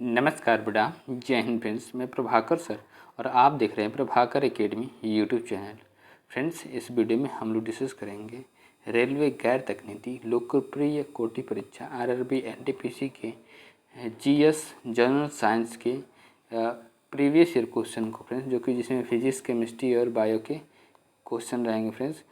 नमस्कार बेटा, जय हिंद फ्रेंड्स। मैं प्रभाकर सर और आप देख रहे हैं Prabhakar academy YouTube channel. Friends, इस वीडियो में हम लोग डिस्कस करेंगे रेलवे गैर तकनीकी लोकप्रिय कोटि परीक्षा आरआरबी एनटीपीसी के जीएस जनरल साइंस के प्रीवियस ईयर क्वेश्चन को फ्रेंड्स, जो कि जिसमें फिजिक्स, केमिस्ट्री और बायो के क्वेश्चन रहेंगे फ्रेंड्स।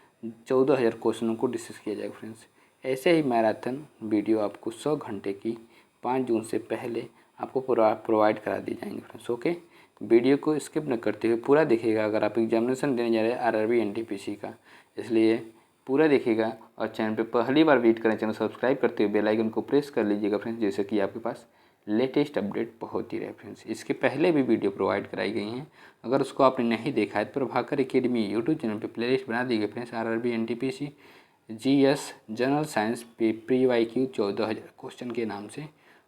14,000 क्वेश्चनों को डिस्कस किया जाएगा फ्रेंड्स। ऐसे ही मैराथन वीडियो आपको 100 घंटे की 5 जून से पहले आपको प्रोवाइड करा दी जाएंगे फ्रेंड्स। ओके, वीडियो को स्किप न करते हुए पूरा देखिएगा। अगर आप एग्जामिनेशन देने जा रहे हैं आरआरबी एनटीपीसी का, इसलिए पूरा देखिएगा। और चैनल पे पहली बार विजिट करें, चैनल सब्सक्राइब करते हुए बेल आइकन को प्रेस कर लीजिएगा फ्रेंड्स, जैसे कि आपके पास लेटेस्ट अपडेट पहुँचती रहे फ्रेंड्स। इसके पहले भी वीडियो प्रोवाइड कराई गई हैं, अगर उसको आपने नहीं देखा है तो प्रभाकर एकेडमी यूट्यूब चैनल पर प्लेलिस्ट बना दी गई friends. RRB NTPC GS general science pre YQ 14,000 question के नाम से,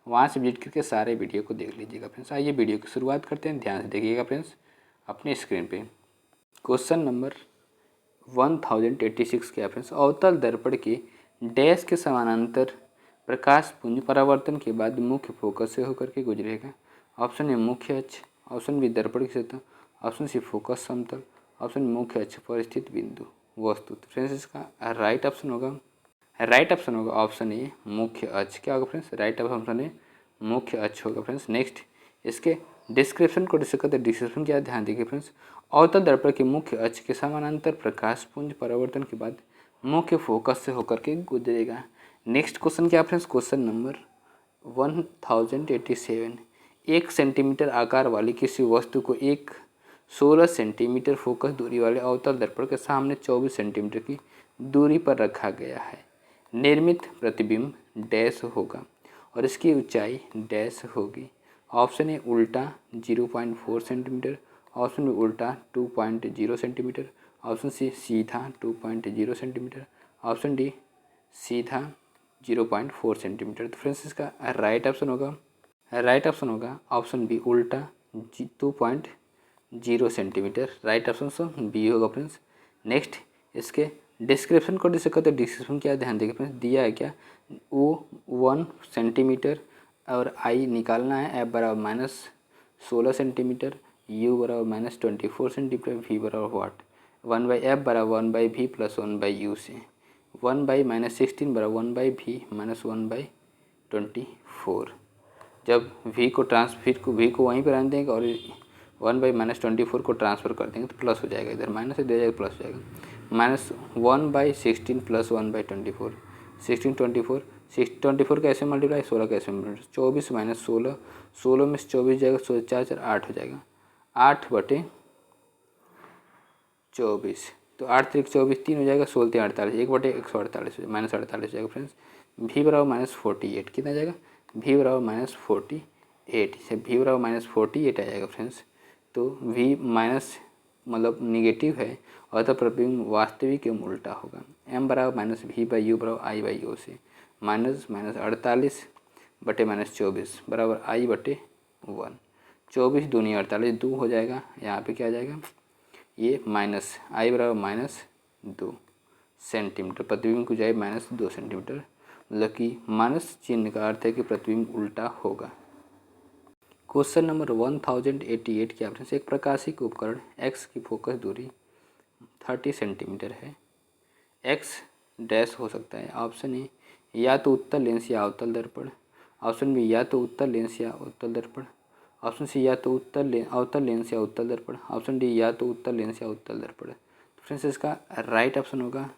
वहाँ से विजिट करके सारे वीडियो को देख लीजिएगा फ्रेंड्स। आइए वीडियो की शुरुआत करते हैं, ध्यान से देखिएगा फ्रेंड्स अपने स्क्रीन पे। क्वेश्चन नंबर 1086 क्या फ्रेंड्स, अवतल दर्पण के डैश के समानांतर प्रकाश पुंज परावर्तन के बाद मुख्य फोकस से होकर के गुजरेगा। ऑप्शन ए मुख्य अक्ष, ऑप्शन बी दर्पण की सतह, ऑप्शन सी फोकस समतल, ऑप्शन मुख्य अक्ष पर स्थित बिंदु वस्तु। फ्रेंड्स, इसका राइट ऑप्शन होगा ऑप्शन ए मुख्य अक्ष। क्या होगा फ्रेंड्स, राइट ऑप्शन ए मुख्य अक्ष होगा फ्रेंड्स। नेक्स्ट, इसके डिस्क्रिप्शन को डिस्कस करते हैं। डिस्क्रिप्शन क्या, ध्यान देखिए फ्रेंड्स। अवतल दर्पण के मुख्य अक्ष के समानांतर प्रकाश पुंज परावर्तन के बाद मुख्य फोकस से होकर के गुजरेगा। नेक्स्ट क्वेश्चन क्या फ्रेंड्स, क्वेश्चन नंबर 1087। 1 सेंटीमीटर आकार वाली किसी वस्तु को एक 16 सेंटीमीटर फोकस दूरी वाले अवतल दर्पण के सामने 24 सेंटीमीटर की दूरी पर रखा गया है। निर्मित प्रतिबिंब डैश होगा और इसकी ऊंचाई डैश होगी। ऑप्शन ए उल्टा 0.4 सेंटीमीटर, ऑप्शन बी उल्टा 2.0 सेंटीमीटर, ऑप्शन सी सीधा 2.0 सेंटीमीटर, ऑप्शन डी सीधा 0.4 सेंटीमीटर। तो फ्रेंड्स, इसका राइट ऑप्शन होगा ऑप्शन बी उल्टा 2.0 सेंटीमीटर। राइट ऑप्शन बी होगा फ्रेंड्स। नेक्स्ट, इसके डिस्क्रिप्शन को डिस्कस करते हैं। डिस्क्रिप्शन क्या, ध्यान देखिए फ्रेंड्स। दिया है क्या, ओ 1 सेंटीमीटर और आई निकालना है। एफ बराबर -16 सेंटीमीटर, यू बराबर -24 सेंटीमीटर, वी बराबर वाट 1/f बराबर 1/v प्लस 1/u से 1/-16 बराबर 1/v माइनस 1/24। जब v को वहीं पर रहने देंगे और 1/-24 को ट्रांसफ़र कर देंगे तो प्लस हो जाएगा, इधर माइनस से दे जाएगा प्लस हो जाएगा। -1/16 प्लस 1/24, 24 कैसे मल्टीप्लाई, 16 कैसे मल्टीप्लाई, 24 माइनस 16, 16 में से 24 जाएगा, 16 4 4 8 हो जाएगा, 8/24। तो 8 3 24 3 हो जाएगा, 16 3 48, 1/148 माइनस 48 हो जाएगा फ्रेंड्स। भी बराबर -48 कितना आ जाएगा, भी बराबर -48, इसे भी बराबर -48 आ जाएगा फ्रेंड्स। तो v माइनस मतलब निगेटिव है और तो प्रतिबिंब वास्तविक एवं उल्टा होगा। m बराबर -v/u बराबर i/u से -48 बटे -24 बराबर i/1। 24 दूनी 48, 2 हो जाएगा। यहाँ पे क्या आ जाएगा, ये माइनस i बराबर -2 सेंटीमीटर। प्रतिबिंब की ऊंचाई -2 सेंटीमीटर, मतलब कि माइनस चिन्ह का अर्थ है कि प्रतिबिंब उल्टा होगा। क्वेश्चन नंबर 1088 क्या फ्रेंड्स, एक प्रकाशिक उपकरण x की फोकस दूरी 30 सेंटीमीटर है। x डैश हो सकता है। ऑप्शन ए या तो उत्तल लेंस या अवतल दर्पण, ऑप्शन बी या तो उत्तल लेंस या उत्तल दर्पण, ऑप्शन सी या तो अवतल लेंस या उत्तल दर्पण, ऑप्शन डी या तो उत्तल लेंस या उत्तल दर्पण। तो फ्रेंड्स, इसका राइट ऑप्शन होगा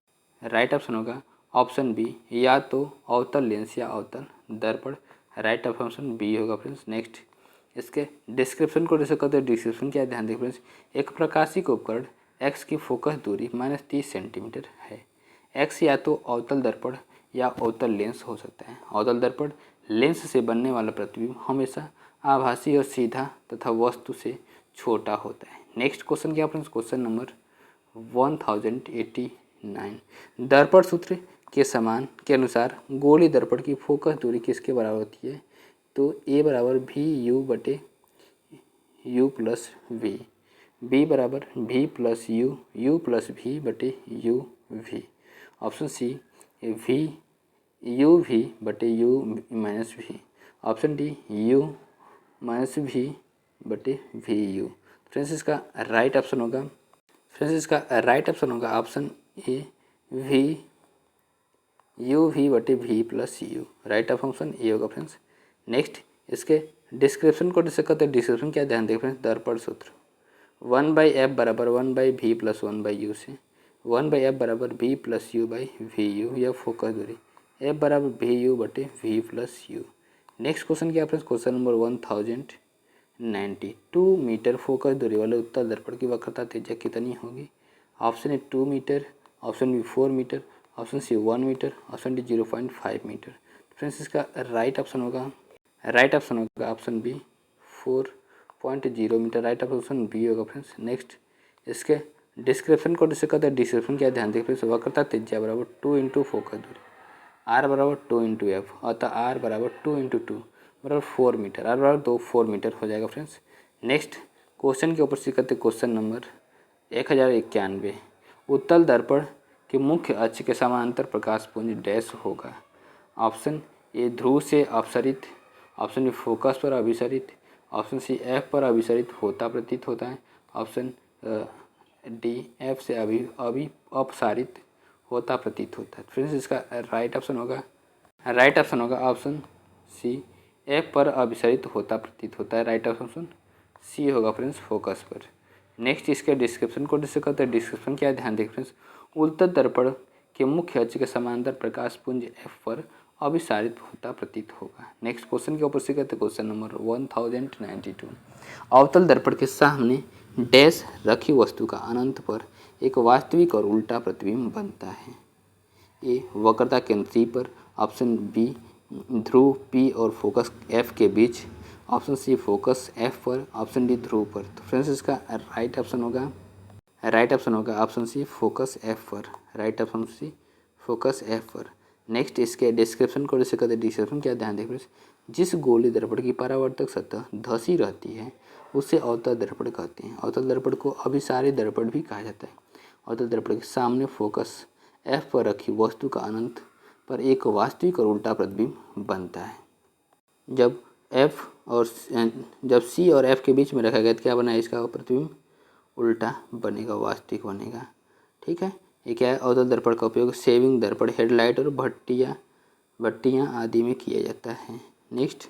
ऑप्शन बी या तो अवतल लेंस या अवतल दर्पण। राइट ऑप्शन बी होगा फ्रेंड्स। नेक्स्ट, इसके डिस्क्रिप्शन को डिस्कस करते हैं। डिस्क्रिप्शन क्या है, ध्यान देखिए फ्रेंड्स। एक प्रकाशिक उपकरण x की फोकस दूरी -30 सेंटीमीटर है। x या तो अवतल दर्पण या अवतल लेंस हो सकता है। अवतल दर्पण लेंस से बनने वाला प्रतिबिंब हमेशा आभासी और सीधा तथा वस्तु से छोटा होता है। नेक्स्ट क्वेश्चन क्या फ्रेंड्स, क्वेश्चन नंबर 1089। दर्पण सूत्र के अनुसार गोली दर्पण की फोकस दूरी किसके बराबर होती है। तो a बराबर VU बटे U प्लस V, B बराबर V plus U plus V बटे UV, ऑप्शन सी UV बटे U minus V, option D -v/vu। Friends इसका राइट ऑप्शन होगा option A v/v+u। Right option A होगा फ्रेंड्स। नेक्स्ट इसके description को discuss करते हैं। डिस्क्रिप्शन क्या ध्यान दें फ्रेंड्स, दर्पण सूत्र 1/f बराबर 1/v+1/u से 1/f बराबर v+u/vu या फोकस दूरी f बराबर vu/v+u। नेक्स्ट क्वेश्चन क्या friends, question number 1090। 2 metre focus दूरी वाले उत्तल दर्पण की वक्रता त्रिज्या कितनी होगी? Option A 2 metre, option B 4 metre, option C 1 metre, option D 0.5 metre. Friends इसका राइट ऑप्शन होगा option B 4.0 metre. Right option B होगा फ्रेंड्स। नेक्स्ट इसके डिस्क्रिप्शन को डिस्कस करते हैं। डिस्क्रिप्शन क्या ध्यान दें फ्रेंड्स, वक्रता त्रिज्या बराबर 2 इंटू फोकस दूरी r बराबर 2 इंटू एफ, अतः r बराबर 2 इंटू 2 बराबर 4 मीटर, r बराबर 4 मीटर हो जाएगा फ्रेंड्स। नेक्स्ट क्वेश्चन के ऊपर से करते क्वेश्चन नंबर 1091। उत्तल दर्पण के मुख्य अक्ष के समांतर प्रकाशपुंज डैश होगा। ऑप्शन ए ध्रुव से अपसरित, ऑप्शन बी फोकस पर अभिसरित, ऑप्शन सी एफ पर अभिसरित होता प्रतीत होता है, ऑप्शन डी एफ से अपसारित होता प्रतीत होता है। फ्रेंड्स इसका राइट ऑप्शन होगा ऑप्शन सी एफ पर अभिसरित होता प्रतीत होता है। राइट ऑप्शन सी होगा फ्रेंड्स, फोकस पर। नेक्स्ट इसके डिस्क्रिप्शन को डिस्कस करते हैं। डिस्क्रिप्शन क्या है ध्यान दें फ्रेंड्स, उत्तल दर्पण के मुख्य अक्ष के समांतर प्रकाशपुंज एफ पर अभिसारित होता प्रतीत होगा। नेक्स्ट क्वेश्चन के ऊपर से कहते हैं क्वेश्चन नंबर 1092। अवतल दर्पण के सामने डैश रखी वस्तु का अनंत पर एक वास्तविक और उल्टा प्रतिबिंब बनता है। ए वक्रता केंद्र सी पर, ऑप्शन बी ध्रुव पी और फोकस एफ के बीच, ऑप्शन सी फोकस एफ पर, ऑप्शन डी ध्रुव पर। तो फ्रेंड्स इसका राइट ऑप्शन होगा ऑप्शन सी फोकस एफ पर। Right option C focus F पर। नेक्स्ट इसके डिस्क्रिप्शन को डिस्कस करते हैं। डिस्क्रिप्शन क्या ध्यान दें फ्रेंड्स, जिस गोली दर्पण की परावर्तक सतह धसी रहती है उसे अवतल दर्पण कहते हैं। अवतल दर्पण को अभिसारी दर्पण भी कहा जाता है। अवतल दर्पण के सामने फोकस एफ पर रखी वस्तु का अनंत पर एक वास्तविक और उल्टा प्रतिबिंब बनता है। जब सी और एफ के बीच में रखा गया तो क्या बना है, इसका प्रतिबिंब उल्टा बनेगा, वास्तविक बनेगा। ठीक है, ये क्या है, अवतल दर्पण का उपयोग सेविंग दर्पण, हेडलाइट और भट्टियाँ आदि में किया जाता है। नेक्स्ट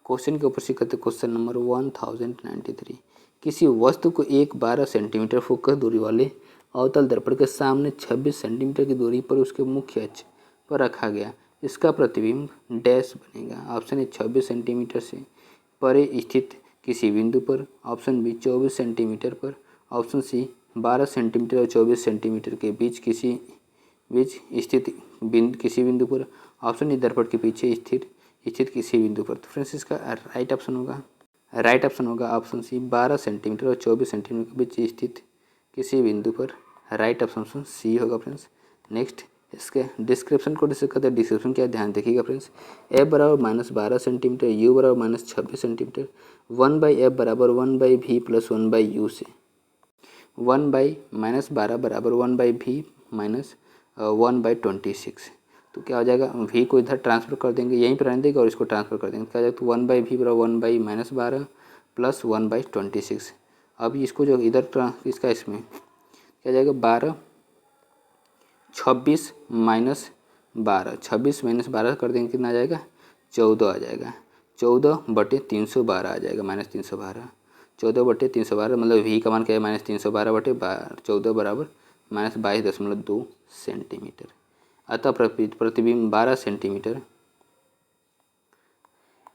क्वेश्चन के ऊपर से करते क्वेश्चन नंबर 1093। किसी वस्तु को एक 12 सेंटीमीटर फोकस दूरी वाले अवतल दर्पण के सामने 26 सेंटीमीटर की दूरी पर उसके मुख्य अक्ष पर रखा गया, इसका प्रतिबिंब डैश बनेगा। ऑप्शन ए 26 सेंटीमीटर से परे स्थित किसी बिंदु पर, ऑप्शन बी 24 सेंटीमीटर पर, ऑप्शन सी 12 सेंटीमीटर और 24 सेंटीमीटर के बीच स्थित किसी बिंदु पर, ऑप्शन डी दर्पण के पीछे स्थित किसी बिंदु पर। तो फ्रेंड्स इसका राइट ऑप्शन होगा ऑप्शन सी 12 सेंटीमीटर और 24 सेंटीमीटर के बीच स्थित किसी बिंदु पर। राइट ऑप्शन सी होगा फ्रेंड्स। नेक्स्ट इसके डिस्क्रिप्शन को डिस्कस करते हैं। डिस्क्रिप्शन क्या ध्यान देखिएगा फ्रेंड्स, एफ बराबर -12 सेंटीमीटर, यू बराबर -26 सेंटीमीटर, 1/f बराबर 1/v+1/u से 1/-12 बराबर 1/v - 1/26। तो क्या हो जाएगा, v को इधर ट्रांसफर कर देंगे, यहीं पर रहने देंगे और इसको ट्रांसफर कर देंगे, क्या हो जाएगा, तो 1/v बराबर 1/-12 प्लस 1/26। अभी इसको जो इधर इसका इसमें क्या जाएगा, 26 - 12 कर देंगे, कितना आ जाएगा, 14 आ जाएगा। 14/312 आ जाएगा, -312। 14/312 मतलब v का मान क्या है, -312/14 बराबर -22.2 सेंटीमीटर। अतः प्रतिबिंब 12 सेंटीमीटर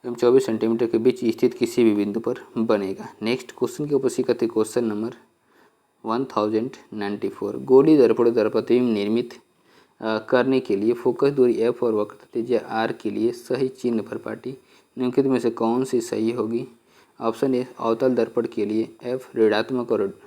एवं 24 सेंटीमीटर के बीच स्थित किसी भी बिंदु पर बनेगा। नेक्स्ट क्वेश्चन के ऊपर सीखते क्वेश्चन नंबर 1094। गोली दर्पण द्वारा प्रतिबिंब निर्मित करने के लिए फोकस दूरी f और वक्रता त्रिज्या r के लिए सही चिन्ह परिपाटी निम्नलिखित में से कौन सी सही होगी? ऑप्शन ए अवतल दर्पण के लिए f ऋणात्मक और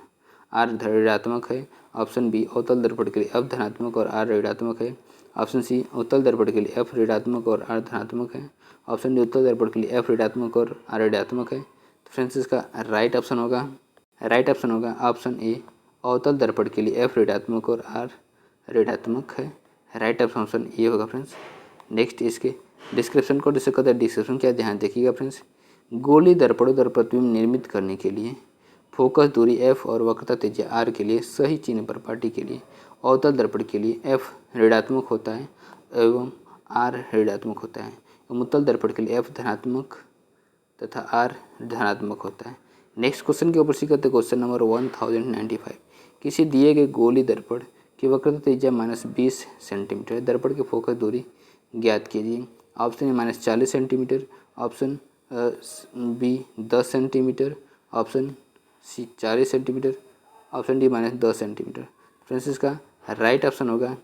r ऋणात्मक है, ऑप्शन बी अवतल दर्पण के लिए f धनात्मक और r ऋणात्मक है, ऑप्शन सी उत्तल दर्पण के लिए f ऋणात्मक और r धनात्मक है, ऑप्शन डी उत्तल दर्पण के लिए f ऋणात्मक और r ऋणात्मक है। तो फ्रेंड्स इसका राइट ऑप्शन होगा ऑप्शन ए अवतल दर्पण के लिए f ऋणात्मक और r ऋणात्मक है। राइट ऑप्शन ये होगा फ्रेंड्स। नेक्स्ट इसके डिस्क्रिप्शन को डिस्कस करते हैं। डिस्क्रिप्शन क्या ध्यान देखिएगा फ्रेंड्स, गोली दर्पणों द्वारा प्रतिबिंब निर्मित करने के लिए फोकस दूरी f और वक्रता त्रिज्या r के लिए सही चिन्ह पर पाटी के लिए अवतल दर्पण के लिए f ऋणात्मक होता है एवं r ऋणात्मक होता है एवं उत्तल दर्पण के लिए f धनात्मक तथा r धनात्मक होता है। नेक्स्ट क्वेश्चन के ऊपर सी करते क्वेश्चन नंबर 1095। किसी दिए गए गोली दर्पण की वक्रता त्रिज्या -20 सेंटीमीटर, दर्पण की फोकस दूरी ज्ञात कीजिए। Option A -40 centimetre, option B 10 centimetre, option C 40 centimetre, option D -10 centimetre. Friends इसका राइट ऑप्शन होगा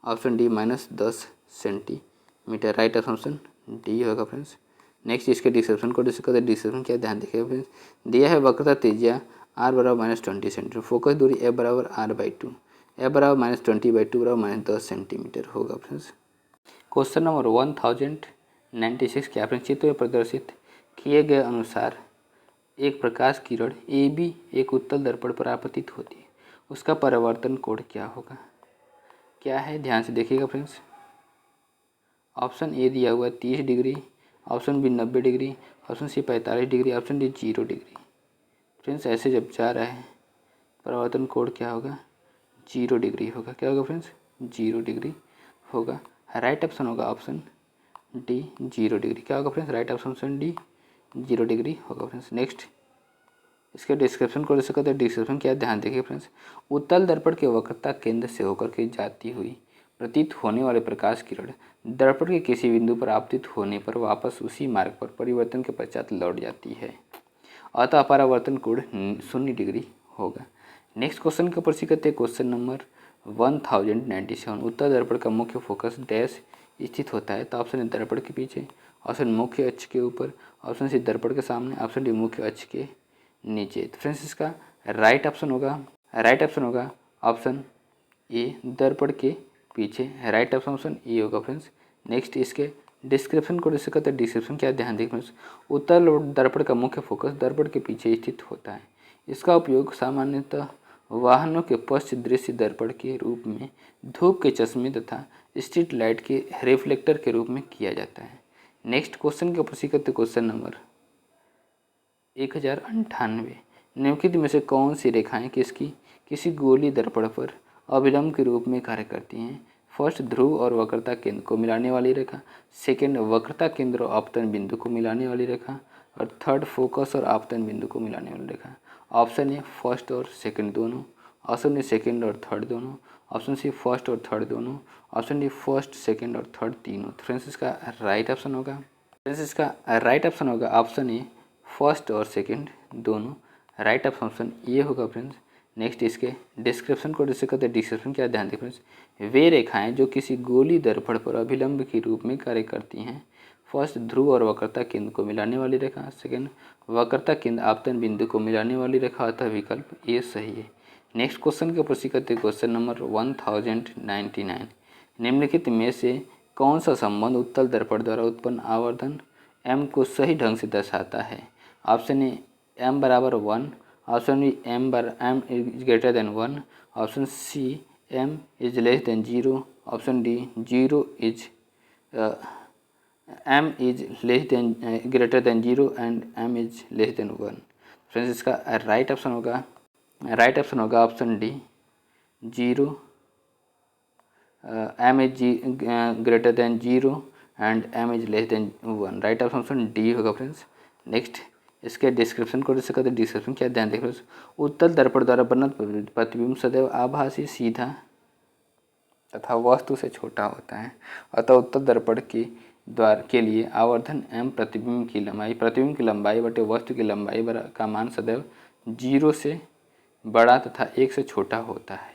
option D -10 centimetre. Right option D होगा फ्रेंड्स। नेक्स्ट इसके डिस्क्रिप्शन को डिस्कस करते हैं। डिस्क्रिप्शन क्या ध्यान देखिएगा फ्रेंड्स। दिया है वक्रता त्रिज्या r बराबर -20 सेंटीमीटर, फोकस दूरी f बराबर r/2, f बराबर -20/2 बराबर -10 सेंटीमीटर होगा फ्रेंड्स। क्वेश्चन नंबर 1096 क्या फ्रेंड्स, चित्र में प्रदर्शित किए गए अनुसार एक प्रकाश किरण AB एक उत्तल दर्पण पर आपतित होती है, उसका परावर्तन कोण क्या होगा? क्या है ध्यान से देखिएगा फ्रेंड्स। ऑप्शन ए दिया हुआ 30 degree, option B 90 degree, option C 45 degree, option D 0 degree. Friends ऐसे जब जा रहा है परावर्तन कोण क्या होगा? 0 डिग्री होगा। क्या होगा फ्रेंड्स? 0 डिग्री होगा। राइट ऑप्शन होगा ऑप्शन डी 0 डिग्री। क्या होगा friends? Right option D 0 degree होगा फ्रेंड्स। नेक्स्ट इसके डिस्क्रिप्शन को देख सकते हैं। डिस्क्रिप्शन क्या है ध्यान देखिए फ्रेंड्स। उत्तल दर्पण के वक्रता केंद्र से होकर के जाती हुई प्रतीत होने वाले प्रकाश किरण दर्पण के किसी बिंदु पर आपतित होने पर वापस उसी मार्ग पर परिवर्तन के पश्चात लौट जाती है, अतः परावर्तन कोण 0 डिग्री होगा। नेक्स्ट क्वेश्चन के ऊपर सीखते हैं। Question number 1097। उत्तल दर्पण का मुख्य फोकस डैश स्थित होता है, तो ऑप्शन ए दर्पण के पीछे, ऑप्शन मुख्य अक्ष के ऊपर, ऑप्शन सी दर्पण के सामने, ऑप्शन डी मुख्य अक्ष के नीचे। तो फ्रेंड्स इसका राइट ऑप्शन होगा ऑप्शन ए दर्पण के पीछे। राइट ऑप्शन ए होगा फ्रेंड्स। नेक्स्ट इसके डिस्क्रिप्शन को डिस्कस करते हैं। डिस्क्रिप्शन क्या ध्यान देखिए फ्रेंड्स। उत्तल दर्पण का मुख्य फोकस दर्पण के पीछे स्थित होता है। इसका उपयोग सामान्यतः वाहनों के पश्च दृश्य दर्पण के रूप में, धूप के चश्मे तथा स्ट्रीट लाइट के रिफ्लेक्टर के रूप में किया जाता है। नेक्स्ट क्वेश्चन के ऊपर सीखते क्वेश्चन नंबर 1098। निम्नलिखित में से कौन सी रेखाएं किसी गोली दर्पण पर अभिलंब के रूप में कार्य करती हैं? फर्स्ट ध्रुव और वक्रता केंद्र को मिलाने वाली रेखा, सेकंड वक्रता केंद्र और आपतन बिंदु को मिलाने वाली रेखा, और थर्ड फोकस और आपतन बिंदु को मिलाने वाली रेखा। ऑप्शन ए फर्स्ट और सेकंड दोनों, ऑप्शन ए सेकंड और थर्ड दोनों, ऑप्शन सी फर्स्ट और थर्ड दोनों, ऑप्शन डी फर्स्ट सेकंड और थर्ड तीनों। फ्रेंड्स इसका राइट ऑप्शन होगा ऑप्शन ए फर्स्ट और सेकंड दोनों। राइट ऑप्शन ये होगा फ्रेंड्स। नेक्स्ट इसके डिस्क्रिप्शन को डिस्कस करते हैं। डिस्क्रिप्शन क्या ध्यान दें फ्रेंड्स। वे रेखाएं जो किसी गोली दर्पण पर अभिलंब के रूप में कार्य करती हैं। फर्स्ट ध्रुव और वक्रता केंद्र को मिलाने वाली रेखा, सेकंड वक्रता केंद्र आपतन बिंदु को मिलाने वाली रेखा, अतः विकल्प ये सही है। नेक्स्ट क्वेश्चन के ऊपर करते हैं। Question number 1099। निम्नलिखित में से कौन सा संबंध उत्तल दर्पण द्वारा उत्पन्न आवर्धन m को सही ढंग से दर्शाता है? ऑप्शन ए m बराबर 1, option B m is greater than 1, option C m is less than 0, option D 0 is m is less than greater than 0 and m is less than 1। Friends इसका राइट ऑप्शन होगा option D 0, m is greater than 0 and m is less than 1। Right option D होगा friends. Next इसके description को discuss करते हैं। Description क्या ध्यान देख रहे हो। उत्तल दर्पण द्वारा बना प्रतिबिंब सदैव आभासी, सीधा तथा वस्तु से छोटा होता है, अतः उत्तल दर्पण के लिए आवर्धन m प्रतिबिंब की लंबाई बटे वस्तु की लंबाई का मान सदैव 0 से बड़ा तथा 1 से छोटा होता है।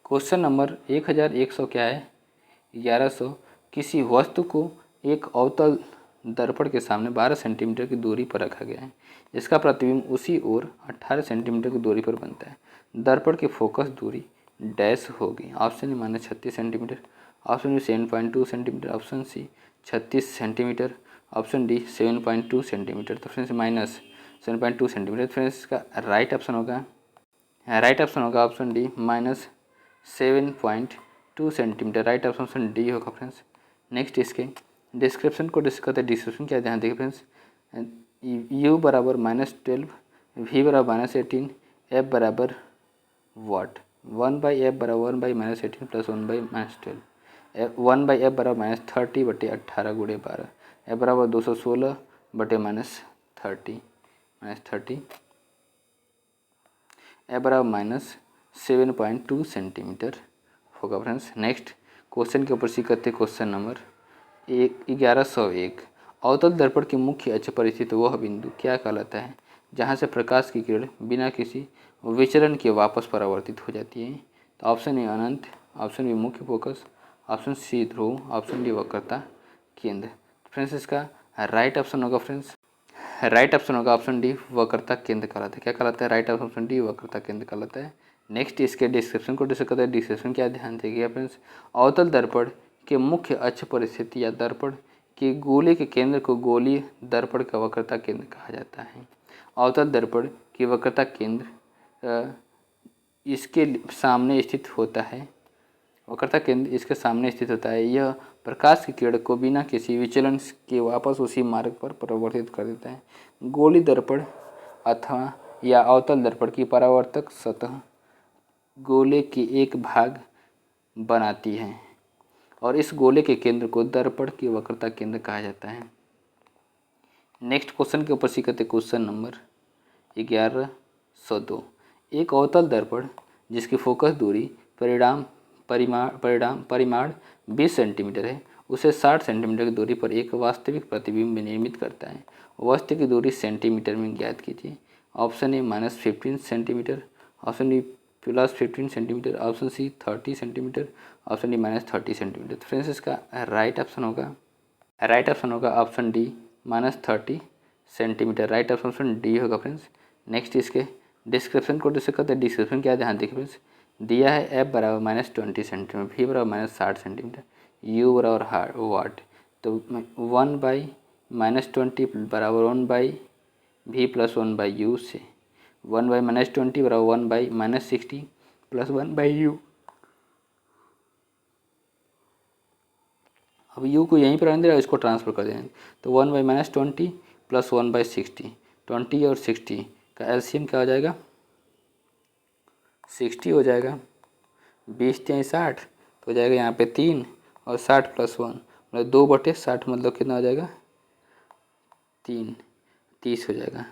क्वेश्चन नंबर 1100 क्या है? 1100। किसी वस्तु को एक अवतल दर्पण के सामने 12 सेंटीमीटर की दूरी पर रखा गया है। इसका प्रतिबिंब उसी ओर 18 सेंटीमीटर की दूरी पर बनता है। दर्पण की फोकस दूरी डैश होगी। Option A -36 centimetre, option B 7.2 centimetre, option C 36 centimetre, option D 7.2 centimetre. तो फ्रेंड्स -7.2 सेंटीमीटर। फ्रेंड्स इसका राइट ऑप्शन होगा option D -7.2 centimetre. Right option D होगा फ्रेंड्स। नेक्स्ट इसके डिस्क्रिप्शन को डिस्कस करते हैं। डिस्क्रिप्शन क्या है, ध्यान देखिए फ्रेंड्स। u बराबर -12, v बराबर -18, f बराबर वाट 1/f बराबर 1/-18 प्लस 1/-12, 1/f बराबर -30 बटे 18 गुणे 12, f बराबर 216 बटे -30 f बराबर -7.2 सेंटीमीटर होगा फ्रेंड्स। नेक्स्ट क्वेश्चन के ऊपर सी करते क्वेश्चन नंबर 1101। अवतल दर्पण की मुख्य अक्ष पर स्थित वह बिंदु क्या कहलाता है जहाँ से प्रकाश की किरण बिना किसी विचलन के वापस परावर्तित हो जाती है? तो ऑप्शन ए अनंत, ऑप्शन बी मुख्य फोकस, ऑप्शन सी ध्रुव, ऑप्शन डी वक्रता केंद्र। फ्रेंड्स इसका राइट ऑप्शन होगा फ्रेंड्स, राइट ऑप्शन होगा ऑप्शन डी वक्रता केंद्र कहलाता है। क्या कहलाता है? राइट ऑप्शन डी वक्रता केंद्र कहलाता है। नेक्स्ट इसके डिस्क्रिप्शन को डिस्कस करते हैं। डिस्क्रिप्शन क्या, ध्यान देखिए फ्रेंड्स। अवतल दर्पण के मुख्य अक्ष पर स्थित या दर्पण के गोले के केंद्र को गोलीय दर्पण का वक्रता केंद्र कहा जाता है। अवतल दर्पण की वक्रता केंद्र इसके सामने स्थित होता है, वक्रता केंद्र इसके सामने स्थित होता है। यह प्रकाश की किरण को बिना किसी विचलन के वापस उसी मार्ग पर परावर्तित कर देता है। गोली दर्पण अथवा या अवतल दर्पण की परावर्तक सतह गोले के एक भाग बनाती है और इस गोले के केंद्र को दर्पण की वक्रता केंद्र कहा जाता है। नेक्स्ट क्वेश्चन के ऊपर सी करते क्वेश्चन नंबर 1102। एक अवतल दर्पण जिसकी फोकस दूरी परिमाण 20 सेंटीमीटर है, उसे 60 सेंटीमीटर की दूरी पर एक वास्तविक प्रतिबिंब निर्मित करता है। वस्तु की दूरी सेंटीमीटर में ज्ञात कीजिए। Option A -15 centimetre, option B +15 centimetre, option C 30 centimetre, option D -30 centimetre. तो फ्रेंड्स इसका राइट ऑप्शन होगा option D -30 centimetre. Right option D होगा फ्रेंड्स। नेक्स्ट इसके डिस्क्रिप्शन को डिस्कस करते हैं। डिस्क्रिप्शन क्या है, ध्यान देखिए फ्रेंड्स। दिया है f बराबर -20 सेंटीमीटर, v बराबर -60 सेंटीमीटर, u बराबर वाट। तो 1/-20 बराबर 1/v प्लस 1/u से 1/-20 बराबर 1/-60 प्लस 1/u। अब u को यहीं पर रहने देगा, इसको ट्रांसफर कर देंगे तो 1/-20 प्लस 1/60, 20 और 60 का एलसीएम क्या हो जाएगा? 60 हो जाएगा। 20×3 = 60 तो हो जाएगा यहाँ पे 3 और 60 + 1 मतलब 2/60 मतलब कितना हो जाएगा? 3, 30 हो जाएगा।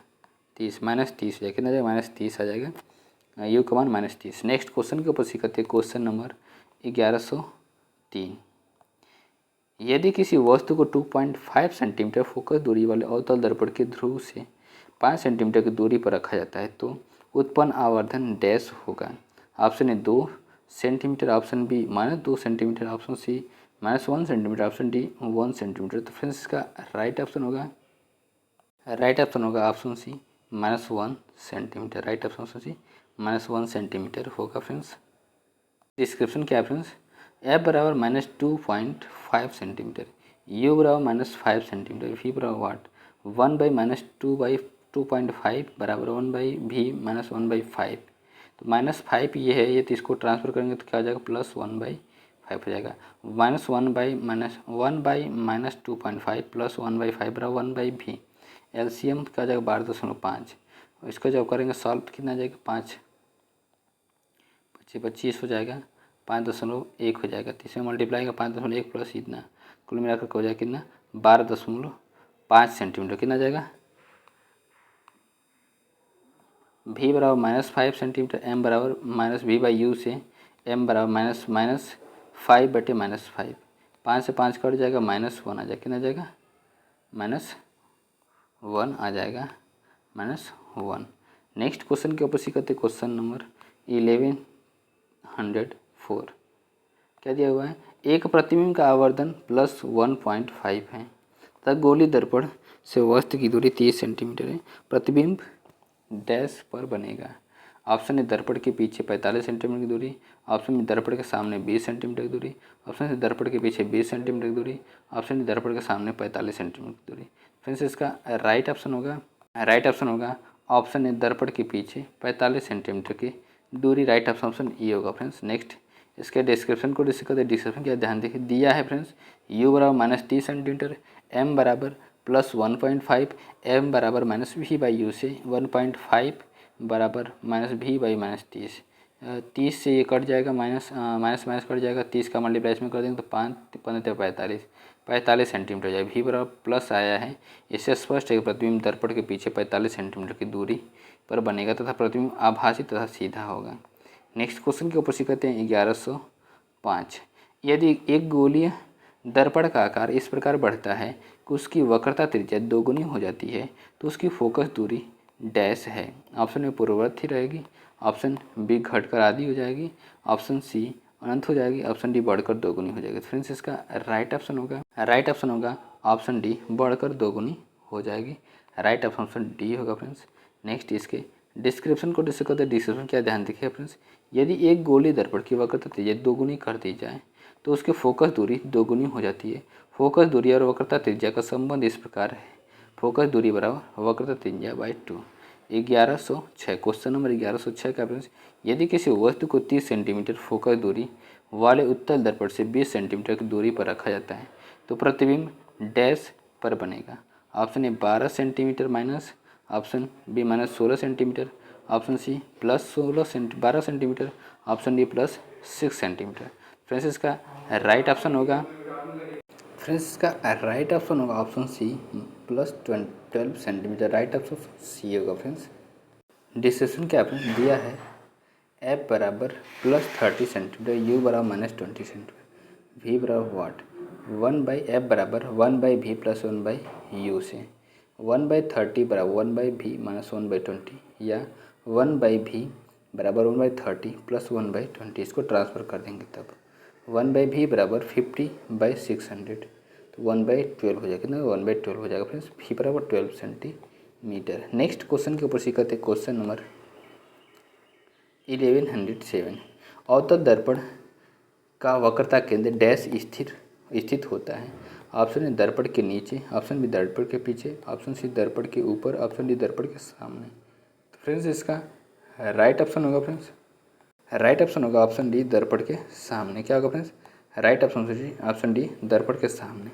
30 - 30 हो जाएगा, कितना हो जाएगा? -30 आ जाएगा। यू का मान -30। नेक्स्ट क्वेश्चन के ऊपर सीखते हैं क्वेश्चन नंबर 1103। यदि किसी वस्तु को 2.5 सेंटीमीटर फोकस दूरी वाले अवतल दर्पण के ध्रुव से 5 सेंटीमीटर की दूरी पर रखा जाता है तो उत्पन्न आवर्धन डैश होगा। Option A 2 centimetre, option B -2 centimetre, option C -1 centimetre, option D 1 centimetre. तो फ्रेंड्स इसका राइट ऑप्शन होगा option C -1 centimetre. Right option C -1 centimetre होगा फ्रेंड्स। डिस्क्रिप्शन क्या है फ्रेंड्स? f बराबर -2.5 सेंटीमीटर, u बराबर -5 सेंटीमीटर, v बराबर वाट 1/-2/2.5 बराबर 1/v - 1/5। तो -5 ये है, ये तो इसको ट्रांसफर करेंगे तो क्या हो जाएगा? +1/5 हो जाएगा। -1/-2.5 प्लस 1/5 बराबर 1/v। एलसीएम क्या हो जाएगा? 12.5। और इसको जब करेंगे सॉल्व कितना आ जाएगा? 5 × 25 हो जाएगा, 5.1 हो जाएगा। तो इसमें मल्टीप्लाई का 5.1 प्लस इतना कुल मिलाकर हो जाएगा कितना? 12.5 सेंटीमीटर। कितना आ जाएगा? v बराबर -5 सेंटीमीटर, m बराबर -v/u से m बराबर -5 बटे -5। 5 से 5 कट जाएगा, -1 आ जाएगा। कितना आ जाएगा? -1 आ जाएगा, -1। नेक्स्ट क्वेश्चन के ऊपर सीखते क्वेश्चन नंबर 1104। क्या दिया हुआ है? एक प्रतिबिंब का आवर्धन +1.5 है तथा गोली दर्पण से वस्तु की दूरी 30 सेंटीमीटर है। प्रतिबिंब डैश पर बनेगा। ऑप्शन ए दर्पण के पीछे 45 सेंटीमीटर की दूरी, ऑप्शन बी दर्पण के सामने 20 सेंटीमीटर की दूरी, ऑप्शन सी दर्पण के पीछे 20 सेंटीमीटर की दूरी, ऑप्शन डी दर्पण के सामने 45 सेंटीमीटर की दूरी। फ्रेंड्स इसका राइट ऑप्शन होगा ऑप्शन ए दर्पण के पीछे 45 सेंटीमीटर की दूरी। राइट ऑप्शन ई होगा फ्रेंड्स। नेक्स्ट इसके डिस्क्रिप्शन को डिस्कस करते, डिस्क्रिप्शन क्या ध्यान देखिए दिया है फ्रेंड्स, u बराबर -30 सेंटीमीटर, m बराबर +1.5, m बराबर -v/u से 1.5 बराबर -v/-30। 30 से ये कट जाएगा, माइनस माइनस कट जाएगा, 30 का मल्टीप्लाई इसमें कर देंगे तो 5 15 45 सेंटीमीटर हो जाएगा। v बराबर प्लस आया है, इससे स्पष्ट है कि प्रतिबिंब दर्पण के पीछे 45 सेंटीमीटर की दूरी पर बनेगा तथा प्रतिबिंब आभासी तथा सीधा होगा। नेक्स्ट क्वेश्चन के ऊपर सीखते हैं 1105। यदि एक गोलीय दर्पण का आकार इस प्रकार बढ़ता है कि उसकी वक्रता त्रिज्या दोगुनी हो जाती है तो उसकी फोकस दूरी डैश है। ऑप्शन ए पूर्ववर्ती रहेगी, ऑप्शन बी घटकर आधी हो जाएगी, ऑप्शन सी अनंत हो जाएगी, ऑप्शन डी बढ़कर दोगुनी हो जाएगी। फ्रेंड्स इसका राइट ऑप्शन होगा ऑप्शन डी बढ़कर दोगुनी हो जाएगी। राइट ऑप्शन डी होगा फ्रेंड्स। नेक्स्ट इसके डिस्क्रिप्शन को डिस्कस करते हैं। डिस्क्रिप्शन क्या ध्यान देखिए फ्रेंड्स, यदि एक गोली दर्पण की वक्रता त्रिज्या दोगुनी कर दी जाए तो उसकी फोकस दूरी दोगुनी हो जाती है। फोकस दूरी और वक्रता त्रिज्या का संबंध इस प्रकार है, फोकस दूरी बराबर वक्रता त्रिज्या बाई 2। 1106 क्वेश्चन नंबर 1106 का फ्रेंड्स, यदि किसी वस्तु को 30 सेंटीमीटर फोकस दूरी वाले उत्तल दर्पण से 20 सेंटीमीटर की दूरी पर रखा जाता है तो प्रतिबिंब डैश पर बनेगा। Option A 12 centimetre minus, option B -16 centimetre, option C +12 centimetre, option D +6 centimetre. Friends इसका राइट ऑप्शन होगा option C +12 centimetre. Right option C होगा फ्रेंड्स। डिस्क्रिप्शन क्या आपने दिया है, एफ बराबर +30 सेंटीमीटर, यू बराबर -20 सेंटीमीटर, वी बराबर वाट 1/f बराबर 1/v + 1/u से 1/30 बराबर 1/v - 1/20 या 1/v बराबर 1/30 + 1/20। इसको ट्रांसफ़र कर देंगे तब 1/v बराबर 50/600 तो 1/12 हो जाएगा। कितना 1/12 हो जाएगा फ्रेंड्स। v बराबर 12 सेंटीमीटर। नेक्स्ट क्वेश्चन के ऊपर सीखते हैं क्वेश्चन नंबर 1107। अवतल दर्पण का वक्रता केंद्र डैश स्थित होता है। ऑप्शन ए दर्पण के नीचे, ऑप्शन बी दर्पण के पीछे, ऑप्शन सी दर्पण के ऊपर, ऑप्शन डी दर्पण के सामने। तो फ्रेंड्स इसका राइट ऑप्शन होगा ऑप्शन डी दर्पण के सामने। क्या होगा फ्रेंड्स, राइट ऑप्शन डी दर्पण के सामने।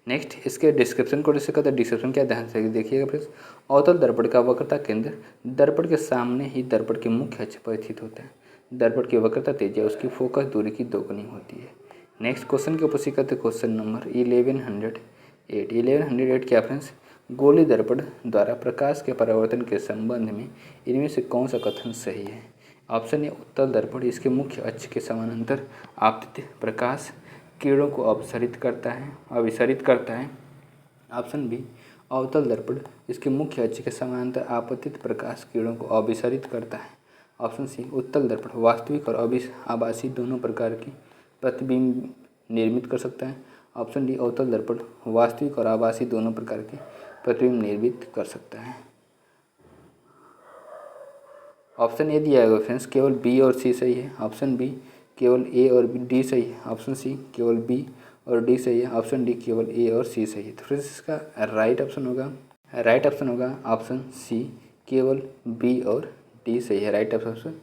नेक्स्ट इसके डिस्क्रिप्शन को डिस्कस करते हैं। डिस्क्रिप्शन क्या ध्यान से देखिएगा फ्रेंड्स, अवतल दर्पण का वक्रता केंद्र दर्पण के सामने ही दर्पण के मुख्य अक्ष पर स्थित होता है। दर्पण की वक्रता त्रिज्या उसकी फोकस दूरी की दोगुनी होती है। नेक्स्ट क्वेश्चन के ऊपर सीखते हैं क्वेश्चन नंबर 1108 क्या फ्रेंड्स, गोली दर्पण द्वारा प्रकाश के परावर्तन के संबंध में इनमें से कौन सा कथन सही है। ऑप्शन ए उत्तल दर्पण इसके मुख्य अक्ष के समानांतर आपतित प्रकाश किरणों को अभिसरित करता है। ऑप्शन बी अवतल दर्पण इसके मुख्य अक्ष के समानांतर आपतित प्रकाश किरणों को अभिसरित करता है। ऑप्शन सी उत्तल दर्पण वास्तविक और आभासी दोनों प्रकार की प्रतिबिंब निर्मित कर सकता है। ऑप्शन डी अवतल दर्पण वास्तविक और आभासी दोनों प्रकार के प्रतिबिंब निर्मित कर सकता है। ऑप्शन ए दिया है फ्रेंड्स, केवल बी और सी सही है। ऑप्शन बी केवल ए और डी सही है। ऑप्शन सी केवल बी और डी सही है। ऑप्शन डी केवल ए और सी सही है। तो फ्रेंड्स इसका राइट ऑप्शन होगा ऑप्शन सी केवल बी और डी सही है। राइट ऑप्शन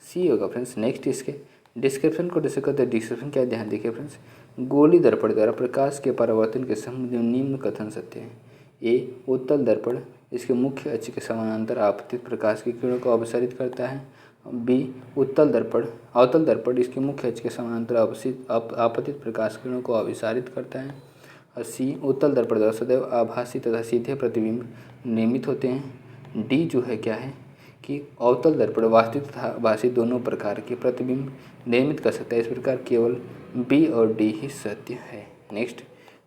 सी होगा फ्रेंड्स। नेक्स्ट इसके डिस्क्रिप्शन को डिस्कस करते हैं। डिस्क्रिप्शन क्या ध्यान देखिए फ्रेंड्स, गोली दर्पण द्वारा प्रकाश के परावर्तन के संबंध में निम्न कथन सत्य है। ए उत्तल दर्पण इसके मुख्य अक्ष के समानांतर आपतित प्रकाश की किरणों को अभिसरित करता है। बी अवतल दर्पण इसके मुख्य अक्ष के समानांतर आपतित प्रकाश किरणों को अभिसारित करता है। और सी उत्तल दर्पण द्वारा सदैव आभासी तथा सीधे प्रतिबिंब निर्मित होते हैं। डी जो है क्या है कि अवतल दर्पण वास्तविक तथा आभासी दोनों प्रकार के प्रतिबिंब निर्मित कर सकता है। इस प्रकार केवल बी और डी ही सत्य है। नेक्स्ट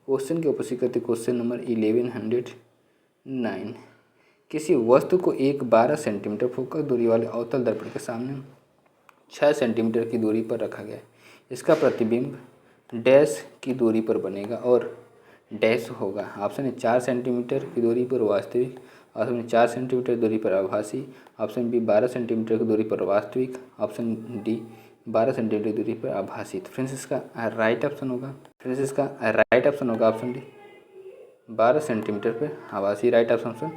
क्वेश्चन के उपस्थित करते क्वेश्चन नंबर 1109। किसी वस्तु को एक 12 सेंटीमीटर फोकस दूरी वाले अवतल दर्पण के सामने 6 सेंटीमीटर की दूरी पर रखा गया है। इसका प्रतिबिंब डैश की दूरी पर बनेगा और डैश होगा। ऑप्शन है 4 सेंटीमीटर की दूरी पर वास्तविक, ऑप्शन 4 सेंटीमीटर दूरी पर आभासी, ऑप्शन बी 12 सेंटीमीटर की दूरी पर वास्तविक, ऑप्शन डी 12 सेंटीमीटर की दूरी पर आभासी। तो फ्रेंड्स इसका राइट ऑप्शन होगा ऑप्शन डी 12 सेंटीमीटर पर आभासी। राइट ऑप्शन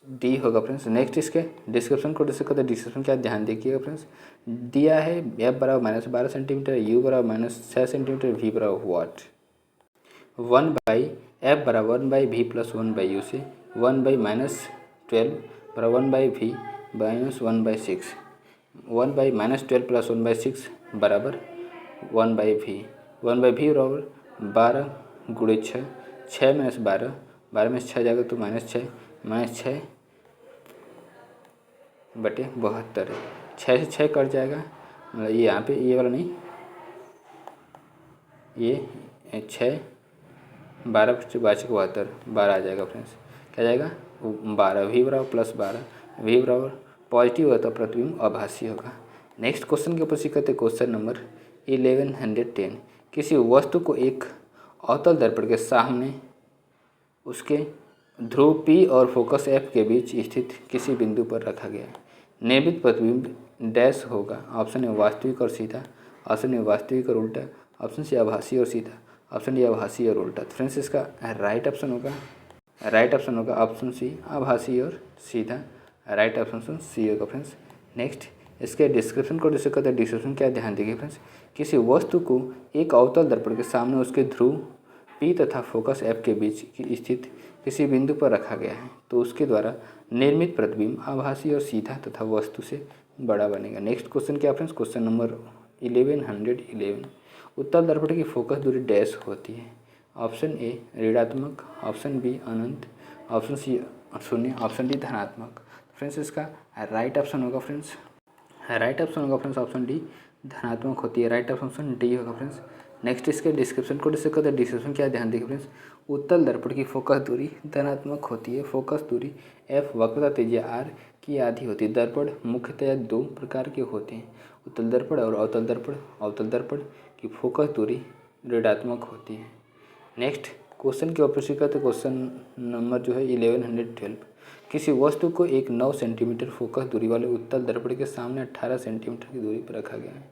डी होगा फ्रेंड्स। नेक्स्ट इसके डिस्क्रिप्शन को डिस्कस करते हैं। डिस्क्रिप्शन क्या ध्यान देखिएगा फ्रेंड्स, दिया है एफ बराबर -12 सेंटीमीटर, यू बराबर -6 सेंटीमीटर, वी बराबर वाट 1/f बराबर 1/v प्लस 1/u से 1/-12 बराबर 1/v माइनस 1/6 1/-12 प्लस 1/6 बराबर 1/v 1/v बराबर 12 गुणे 6 6 माइनस 12 12 में 6 जाएगा तो -6 बटे 72 है। 6 से 6 कट जाएगा, मतलब ये यहाँ पे ये वाला नहीं, ये 6 12 × 72 12 आ जाएगा फ्रेंड्स। क्या जाएगा 12, वी बराबर +12, वी बराबर पॉजिटिव होगा तो प्रतिबिंब आभासी होगा। नेक्स्ट क्वेश्चन के ऊपर सीखते क्वेश्चन नंबर 1110। किसी वस्तु को एक अवतल दर्पण के सामने उसके ध्रुव P और फोकस F के बीच स्थित किसी बिंदु पर रखा गया है। निर्मित प्रतिबिंब डैश होगा। ऑप्शन ए वास्तविक और सीधा, ऑप्शन ए वास्तविक और उल्टा, ऑप्शन सी आभासी और सीधा, ऑप्शन डी आभासी और उल्टा। फ्रेंड्स इसका राइट ऑप्शन होगा ऑप्शन सी आभासी और सीधा। राइट ऑप्शन सी होगा फ्रेंड्स। नेक्स्ट इसके डिस्क्रिप्शन को डिस्कस करते हैं। डिस्क्रिप्शन क्या ध्यान देखिए फ्रेंड्स, किसी वस्तु को एक अवतल दर्पण के सामने उसके ध्रुव P तथा फोकस F के बीच स्थित किसी बिंदु पर रखा गया है तो उसके द्वारा निर्मित प्रतिबिंब आभासी और सीधा तथा वस्तु से बड़ा बनेगा। नेक्स्ट क्वेश्चन क्या फ्रेंड्स, क्वेश्चन नंबर 1111। उत्तल दर्पण की फोकस दूरी डैश होती है। ऑप्शन ए ऋणात्मक, ऑप्शन बी अनंत, ऑप्शन सी 0, ऑप्शन डी धनात्मक। फ्रेंड्स इसका राइट ऑप्शन होगा फ्रेंड्स ऑप्शन डी धनात्मक होती है। राइट ऑप्शन डी होगा फ्रेंड्स। नेक्स्ट इसके डिस्क्रिप्शन को डिस्कस करते हैं। डिस्क्रिप्शन क्या ध्यान देखिए फ्रेंड्स, उत्तल दर्पण की फोकस दूरी धनात्मक होती है। फोकस दूरी f वक्रता त्रिज्या r की आधी होती है। दर्पण मुख्यतया 2 प्रकार के होते हैं, उत्तल दर्पण और अवतल दर्पण। अवतल दर्पण की फोकस दूरी ऋणात्मक होती है। नेक्स्ट क्वेश्चन के ऊपर करते क्वेश्चन नंबर जो है 1112। किसी वस्तु को एक 9 सेंटीमीटर फोकस दूरी वाले उत्तल दर्पण के सामने 18 सेंटीमीटर की दूरी पर रखा गया है।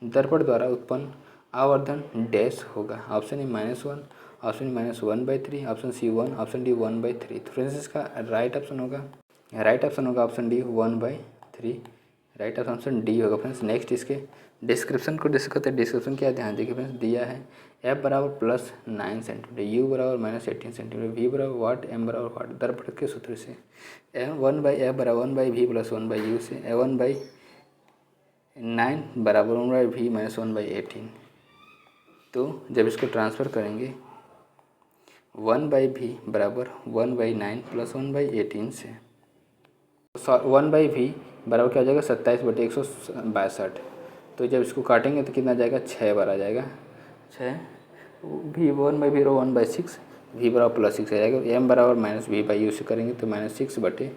दर्पण द्वारा उत्पन्न आवर्धन डैश होगा। Option A -1, option -1/3, option C 1, option D 1/3। तो फ्रेंड्स इसका राइट ऑप्शन होगा option D 1/3। Right option D होगा फ्रेंड्स। नेक्स्ट इसके डिस्क्रिप्शन को डिस्कस करते हैं। डिस्क्रिप्शन क्या ध्यान देखिए फ्रेंड्स, दिया है f बराबर +9 सेंटीमीटर, u बराबर -18 सेंटीमीटर, v बराबर वाट, m बराबर वाट। दर्पण के सूत्र से 1/f बराबर 1/v प्लस 1/u से 1/9 बराबर 1/v माइनस 1/18। तो जब इसको ट्रांसफ़र करेंगे 1/v बराबर 1/9 प्लस 1/18 से 1/v बराबर क्या हो जाएगा 27/162। तो जब इसको काटेंगे तो कितना जाएगा 6 बार आ जाएगा 6। v 1/v 1/6, v बराबर +6 आ जाएगा। m बराबर -v/u से करेंगे तो -6/-18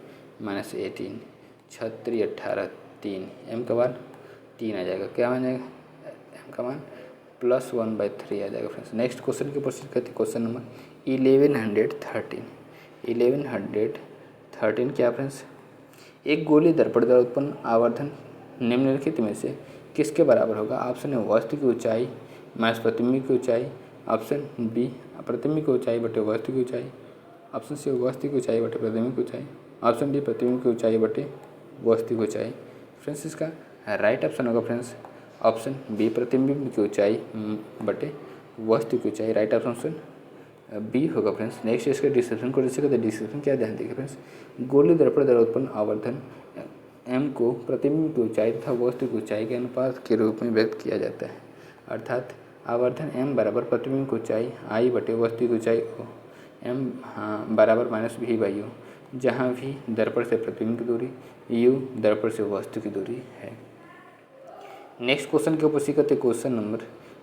36 18 3, m का मान 3 आ जाएगा। क्या मान जाएगा m का मान +1/3 आ जाएगा फ्रेंड्स। नेक्स्ट क्वेश्चन के प्रोसीड करते हैं। क्वेश्चन नंबर 1113 क्या फ्रेंड्स, एक गोलीय दर्पण द्वारा उत्पन्न आवर्धन निम्नलिखित में से किसके बराबर होगा। ऑप्शन ए वस्तु की ऊंचाई माइनस प्रतिबिंब की ऊंचाई, ऑप्शन बी प्रतिबिंब की ऊंचाई बटे वस्तु की ऊंचाई, ऑप्शन सी वस्तु की ऊंचाई बटे प्रतिबिंब की ऊंचाई, ऑप्शन डी प्रतिबिंब की ऊंचाई बटे वस्तु की ऊंचाई। फ्रेंड्स इसका राइट ऑप्शन होगा फ्रेंड्स ऑप्शन बी प्रतिबिंब की ऊंचाई बटे वस्तु की ऊंचाई। राइट ऑप्शन बी होगा फ्रेंड्स। नेक्स्ट इसके डिस्क्रिप्शन को डिस्कस करते हैं। डिस्क्रिप्शन क्या ध्यान देखिए फ्रेंड्स, गोलीय दर्पण द्वारा उत्पन्न आवर्धन m को प्रतिबिंब की ऊंचाई तथा वस्तु की ऊंचाई के अनुपात के रूप में व्यक्त किया जाता है। अर्थात आवर्धन m बराबर प्रतिबिंब की ऊंचाई i बटे वस्तु की ऊंचाई o, m बराबर -v/u, जहाँ v दर्पण से प्रतिबिंब की दूरी, u दर्पण से वस्तु की दूरी है। नेक्स्ट क्वेश्चन के ऊपर सीखते क्वेश्चन नंबर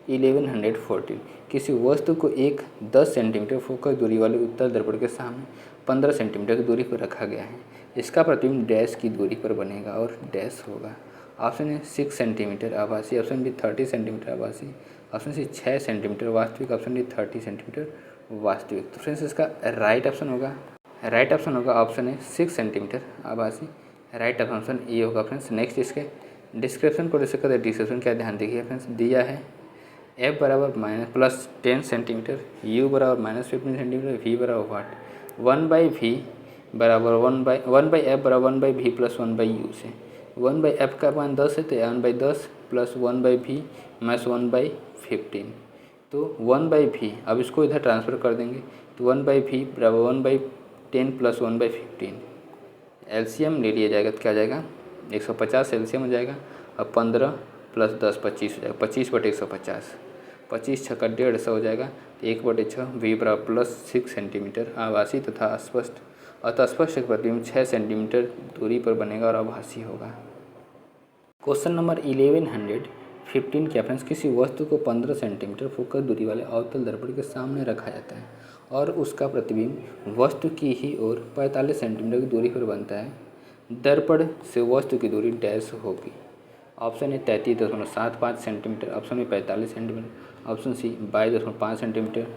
1114। किसी वस्तु को एक 10 सेंटीमीटर फोकस दूरी वाले उत्तल दर्पण के सामने 15 सेंटीमीटर की दूरी पर रखा गया है। इसका प्रतिबिंब डैश की दूरी पर बनेगा और डैश होगा। ऑप्शन ए 6 सेंटीमीटर आभासी, ऑप्शन बी 30 सेंटीमीटर आभासी, ऑप्शन सी 6 सेंटीमीटर वास्तविक, ऑप्शन डी 30 सेंटीमीटर वास्तविक। तो फ्रेंड्स इसका राइट ऑप्शन होगा ऑप्शन ए 6 सेंटीमीटर आभासी। राइट ऑप्शन ए होगा फ्रेंड्स। नेक्स्ट इसके डिस्क्रिप्शन को डिस्कस करते। डिस्क्रिप्शन क्या ध्यान देखिए फ्रेंड्स, दिया है f बराबर +10 सेंटीमीटर, u बराबर -15 सेंटीमीटर, v बराबर वाट। 1/v बराबर 1/f बराबर 1/v प्लस 1/u से 1/f का मान 10 है तो 1/10 प्लस 1/v माइनस 1/15, तो 1/v अब इसको इधर ट्रांसफ़र कर देंगे तो 1/v बराबर 1/10 प्लस 1/15। एलसीएम ले लिया जाएगा तो क्या आ जाएगा 150 एलसीएम हो जाएगा। अब 15 प्लस 10 25 हो जाएगा, 25/150, 25 छक्का 150 हो जाएगा तो 1/6 वी बराबर प्लस 6 सेंटीमीटर आभासी तथा अस्पष्ट अतः स्पष्ट प्रतिबिंब 6 सेंटीमीटर दूरी पर बनेगा और आभासी होगा। क्वेश्चन नंबर 1115 के रेफरेंस किसी वस्तु को 15 सेंटीमीटर फोकस दूरी वाले अवतल दर्पण के सामने रखा जाता है और उसका प्रतिबिंब वस्तु की ही ओर 45 सेंटीमीटर की दूरी पर बनता है। दर्पण से वस्तु की दूरी डैश होगी। Option A 33.75 centimetre, option B 45 centimetre, option C 22.5 centimetre,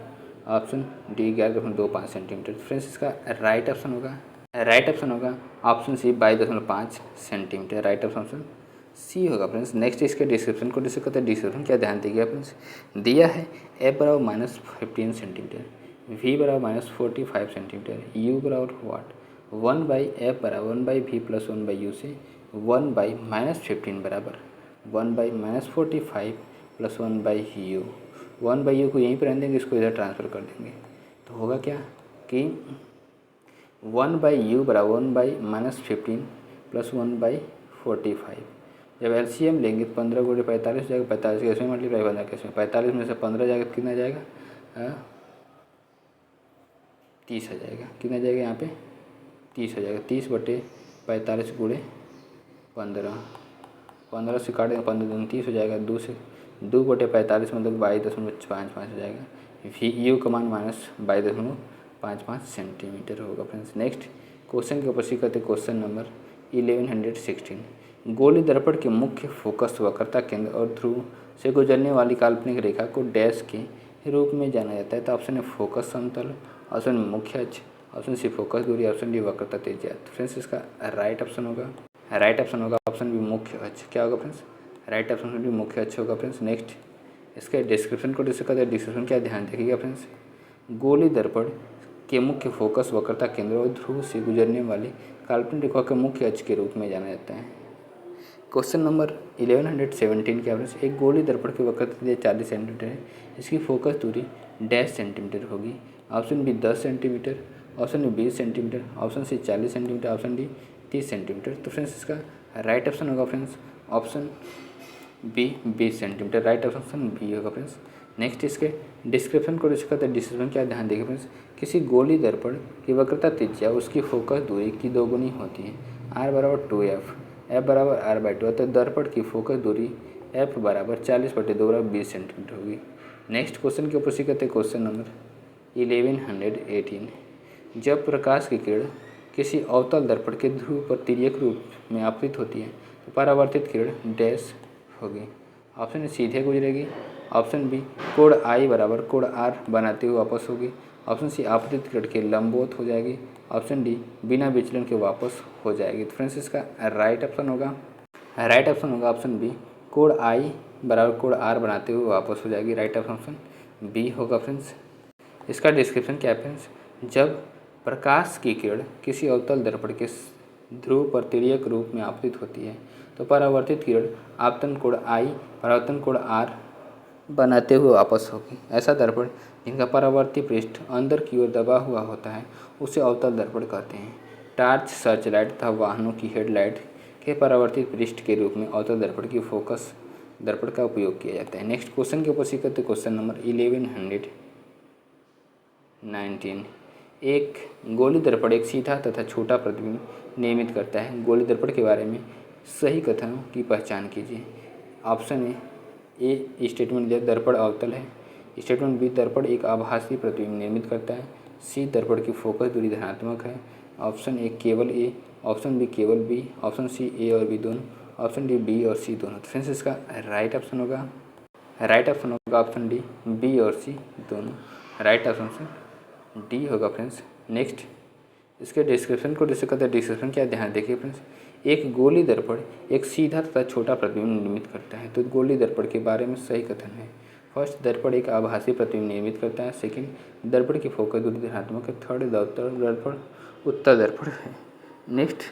option D 11.25 centimetre. Friends इसका राइट ऑप्शन होगा option C 22.5 centimetre. Right option C होगा फ्रेंड्स। नेक्स्ट इसके डिस्क्रिप्शन को डिस्कस करते हैं। डिस्क्रिप्शन क्या ध्यान दिया फ्रेंड्स, दिया है एफ बराबर -15 सेंटीमीटर, वी बराबर -45 सेंटीमीटर, यू बराबर वाट 1/f बराबर 1/v प्लस 1/u से 1/-15 बराबर 1/-45 प्लस 1/u। 1/u को यहीं पर रहने देंगे, इसको इधर ट्रांसफ़र कर देंगे तो होगा क्या कि 1/u बराबर 1/-15 प्लस 1/45। जब एलसीएम लेंगे तो 15 × 45 जाएगा, 45 कैसे मल्टीप्लाई 15 कैसे, 45 में से 15 जाएगा तो कितना जाएगा 30 आ जाएगा। कितना जाएगा यहाँ पे 30 हो जाएगा। 30/45 × 15, 15 से काट देंगे 15 दूनी 30 हो जाएगा। 2/45 मतलब 22.55 हो जाएगा। यू का मान -22.55 सेंटीमीटर होगा फ्रेंड्स। नेक्स्ट क्वेश्चन के ऊपर सी करते क्वेश्चन नंबर 1116। गोली दर्पण के मुख्य फोकस वक्रता केंद्र और ध्रुव से गुजरने वाली काल्पनिक रेखा को डैश के रूप में जाना जाता है। तो ऑप्शन है फोकस समतल, ऑप्शन मुख्य अक्ष, ऑप्शन सी फोकस दूरी, ऑप्शन डी वक्रता त्रिज्या। तो फ्रेंड्स इसका राइट ऑप्शन होगा ऑप्शन बी मुख्य अक्ष। क्या होगा फ्रेंड्स, राइट ऑप्शन बी मुख्य अक्ष होगा फ्रेंड्स। नेक्स्ट इसके डिस्क्रिप्शन को डिस्कस करते हैं। डिस्क्रिप्शन क्या ध्यान रखिएगा फ्रेंड्स, गोली दर्पण के मुख्य फोकस वक्रता केंद्र और ध्रुव से गुजरने वाली काल्पनिक रेखा के मुख्य अक्ष के रूप में जाना जाता है। क्वेश्चन नंबर 1117 के फ्रेंड्स, एक गोली दर्पण की वक्रता 40 सेंटीमीटर है, इसकी फोकस दूरी डैश सेंटीमीटर होगी। Option B 10 centimetre, option B 20 centimetre, option C 40 centimetre, option D 30 centimetre. तो फ्रेंड्स इसका राइट ऑप्शन होगा friends option B 20 centimetre. Right option B होगा फ्रेंड्स। नेक्स्ट इसके डिस्क्रिप्शन को डिस्कस करते हैं। डिस्क्रिप्शन क्या ध्यान देंगे फ्रेंड्स, किसी गोली दर्पण की वक्रता त्रिज्या उसकी फोकस दूरी की दोगुनी होती है। r बराबर 2f, f बराबर r/2, तो दर्पण की फोकस दूरी f बराबर 40/2 बराबर 20 सेंटीमीटर होगी। नेक्स्ट क्वेश्चन के ऊपर सी करते हैं क्वेश्चन नंबर 1118। जब प्रकाश की किरण किसी अवतल दर्पण के ध्रुव पर तिर्यक रूप में आपतित होती है तो परावर्तित किरण डैश होगी। ऑप्शन ए सीधे गुजरेगी, ऑप्शन बी कोण I बराबर कोण R बनाते हुए वापस होगी, ऑप्शन सी आपतित किरण के लंबवत हो जाएगी, ऑप्शन डी बिना विचलन के वापस हो जाएगी। तो फ्रेंड्स इसका राइट ऑप्शन होगा ऑप्शन बी कोण I बराबर कोण R बनाते हुए वापस हो जाएगी। राइट ऑप्शन बी होगा फ्रेंड्स। इसका डिस्क्रिप्शन क्या है फ्रेंड्स, जब प्रकाश की किरण किसी अवतल दर्पण के ध्रुव पर तिर्यक रूप में आपतित होती है तो परावर्तित किरण आपतन कोण I परावर्तन कोण R बनाते हुए वापस होगी। ऐसा दर्पण जिनका परावर्ती पृष्ठ अंदर की ओर दबा हुआ होता है उसे अवतल दर्पण कहते हैं। टार्च, सर्च लाइट तथा वाहनों की हेडलाइट के परावर्तित पृष्ठ के रूप में अवतल दर्पण की फोकस दर्पण का उपयोग किया जाता है। नेक्स्ट क्वेश्चन के ऊपर सी करते क्वेश्चन नंबर 1119। एक गोली दर्पण एक सीधा तथा छोटा प्रतिबिंब निर्मित करता है। गोली दर्पण के बारे में सही कथनों की पहचान कीजिए। ऑप्शन ए स्टेटमेंट दिया दर्पण अवतल है, स्टेटमेंट बी दर्पण एक आभासी प्रतिबिंब निर्मित करता है, सी दर्पण की फोकस दूरी धनात्मक है, ऑप्शन ए केवल ए, ऑप्शन बी केवल बी, ऑप्शन सी ए और बी दोनों, ऑप्शन डी बी और सी दोनों। फ्रेंड्स इसका राइट ऑप्शन होगा ऑप्शन डी बी और सी दोनों। राइट ऑप्शन डी होगा फ्रेंड्स। नेक्स्ट इसके डिस्क्रिप्शन को डिस्कस करते हैं। डिस्क्रिप्शन क्या ध्यान देखिए फ्रेंड्स, एक गोली दर्पण एक सीधा तथा छोटा प्रतिबिंब निर्मित करता है। तो गोली दर्पण के बारे में सही कथन है फर्स्ट, दर्पण एक आभासी प्रतिबिंब निर्मित करता है। सेकंड, दर्पण की फोकस दूरी धनात्मक है। थर्ड, दर्पण उत्तल दर्पण है। नेक्स्ट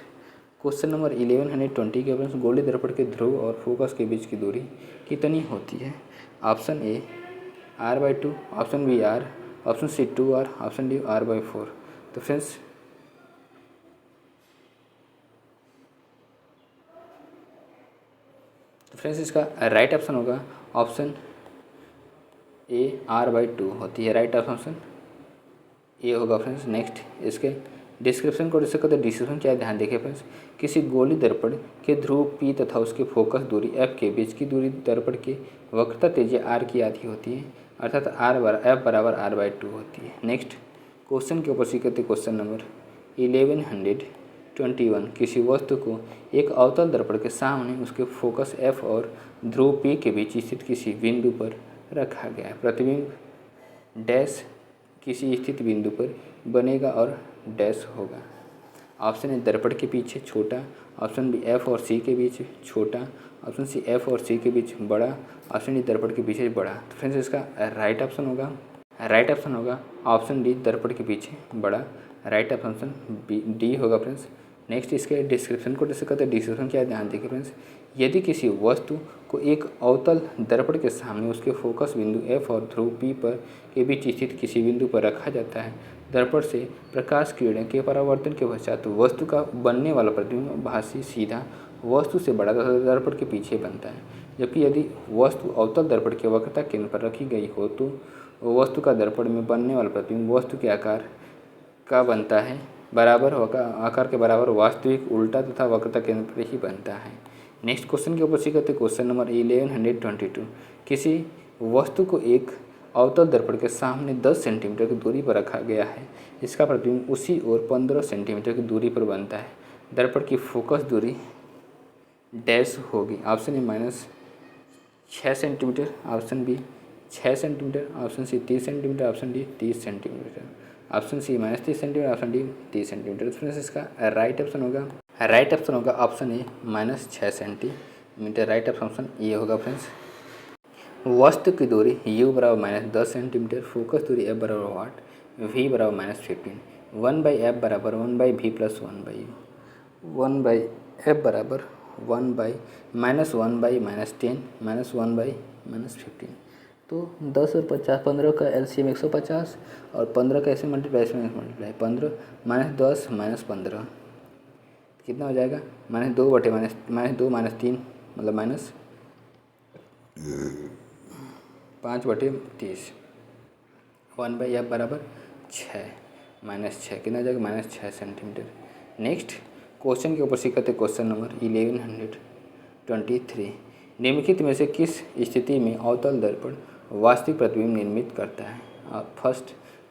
क्वेश्चन नंबर 1120 के प्रश्न, गोलीय दर्पण के ध्रुव और फोकस के बीच की दूरी कितनी होती है? Option A r/2, option B r, option C 2r, option D r/4। तो फ्रेंड्स इसका राइट ऑप्शन होगा ऑप्शन ए r/2 होती है। राइट ऑप्शन ए होगा फ्रेंड्स। नेक्स्ट इसके डिस्क्रिप्शन को डिस्कस करते हैं। डिस्क्रिप्शन क्या है ध्यान देखिए फ्रेंड्स। किसी गोलीय दर्पण के ध्रुव P तथा उसके फोकस दूरी F के बीच की दूरी दर्पण की वक्रता त्रिज्या r की आधी होती है, अर्थात F बराबर r/2 होती है। नेक्स्ट क्वेश्चन के ऊपर सीखते क्वेश्चन नंबर 1121, किसी वस्तु को एक अवतल दर्पण के सामने उसके फोकस F और ध्रुव P के बीच स्थित किसी बिंदु पर रखा गया है। प्रतिबिंब डैश किसी स्थित बिंदु पर बनेगा और डैश होगा। ऑप्शन ए दर्पण के पीछे छोटा, ऑप्शन बी F और C के बीच छोटा, ऑप्शन सी F और C के बीच बड़ा, ऑप्शन डी दर्पण के पीछे बड़ा। तो फ्रेंड्स इसका राइट ऑप्शन होगा ऑप्शन डी दर्पण के पीछे बड़ा। राइट ऑप्शन डी होगा फ्रेंड्स। नेक्स्ट इसके डिस्क्रिप्शन को डिस्कस करते हैं। डिस्क्रिप्शन क्या है ध्यान देखिए फ्रेंड्स। यदि किसी वस्तु को एक अवतल दर्पण के सामने उसके फोकस बिंदु F और ध्रुव P पर के बीच स्थित किसी बिंदु पर रखा जाता है, दर्पण से प्रकाश किरणें के परावर्तन के पश्चात वस्तु का बनने वाला प्रतिबिंब भासी सीधा वस्तु से बड़ा तथा दर्पण के पीछे बनता है। जबकि यदि वस्तु अवतल दर्पण के वक्रता केंद्र पर रखी गई हो तो वस्तु का दर्पण में बनने वाला प्रतिबिंब वस्तु के आकार का बनता है, बराबर आकार के बराबर वास्तविक उल्टा तथा वक्रता केंद्र पर ही बनता है। नेक्स्ट क्वेश्चन के ऊपर सीखते क्वेश्चन नंबर 1122, किसी वस्तु को एक अवतल दर्पण के सामने 10 सेंटीमीटर की दूरी पर रखा गया है। इसका प्रतिबिंब उसी ओर 15 सेंटीमीटर की दूरी पर बनता है। दर्पण की फोकस दूरी डैश होगी। Option A -6 centimetre, option B 6 centimetre, option C 30 centimetre, option D 30 centimetre, option C -30 centimetre, option D 30 centimetre. Friends इसका राइट ऑप्शन होगा option A -6 centimetre. Right option ये होगा फ्रेंड्स। वस्तु की दूरी u बराबर -10 सेंटीमीटर, फोकस दूरी F बराबर वाट, v बराबर -15, 1/f बराबर 1/v प्लस 1/u, 1/f बराबर 1/-10 -1/-15। तो 10 और 50, 15 का एलसीएम 150 और 15 का ऐसे मल्टीप्लाई 15 -10 -15 कितना हो जाएगा? -2 बटे -2 -3 मतलब -5/30। 1/f बराबर 6 -6 कितना हो जाएगा? -6 सेंटीमीटर। नेक्स्ट क्वेश्चन के ऊपर सीखते क्वेश्चन नंबर 1123, निम्नलिखित में से किस स्थिति में अवतल दर्पण वास्तविक प्रतिबिंब निर्मित करता है? फर्स्ट,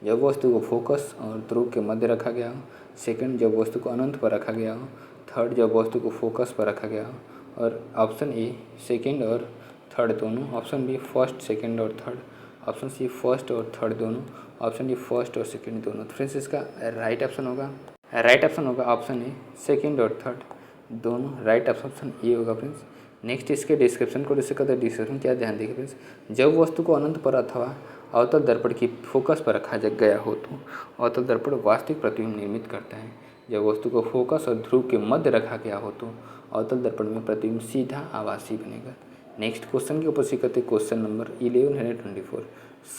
जब वस्तु को फोकस और ध्रुव के मध्य रखा गया हो। सेकंड, जब वस्तु को अनंत पर रखा गया हो। थर्ड, जब वस्तु को फोकस पर रखा गया हो। और ऑप्शन ए सेकंड और थर्ड दोनों, ऑप्शन बी फर्स्ट सेकंड और थर्ड, ऑप्शन सी फर्स्ट और थर्ड दोनों, ऑप्शन डी फर्स्ट और सेकंड दोनों। तो फ्रेंड्स इसका राइट ऑप्शन होगा ऑप्शन ए सेकंड और थर्ड दोनों। राइट ऑप्शन ए होगा फ्रेंड्स। नेक्स्ट इसके डिस्क्रिप्शन को डिस्कस करते हैं। डिस्क्रिप्शन क्या ध्यान देखिए फ्रेंड्स। जब वस्तु को अनंत पर अथवा अवतल दर्पण की फोकस पर रखा गया हो तो अवतल दर्पण वास्तविक प्रतिबिंब निर्मित करता है। जब वस्तु को फोकस और ध्रुव के मध्य रखा गया हो तो अवतल दर्पण में प्रतिबिंब सीधा आभासी बनेगा। नेक्स्ट क्वेश्चन के ऊपर सीखते क्वेश्चन नंबर 1124,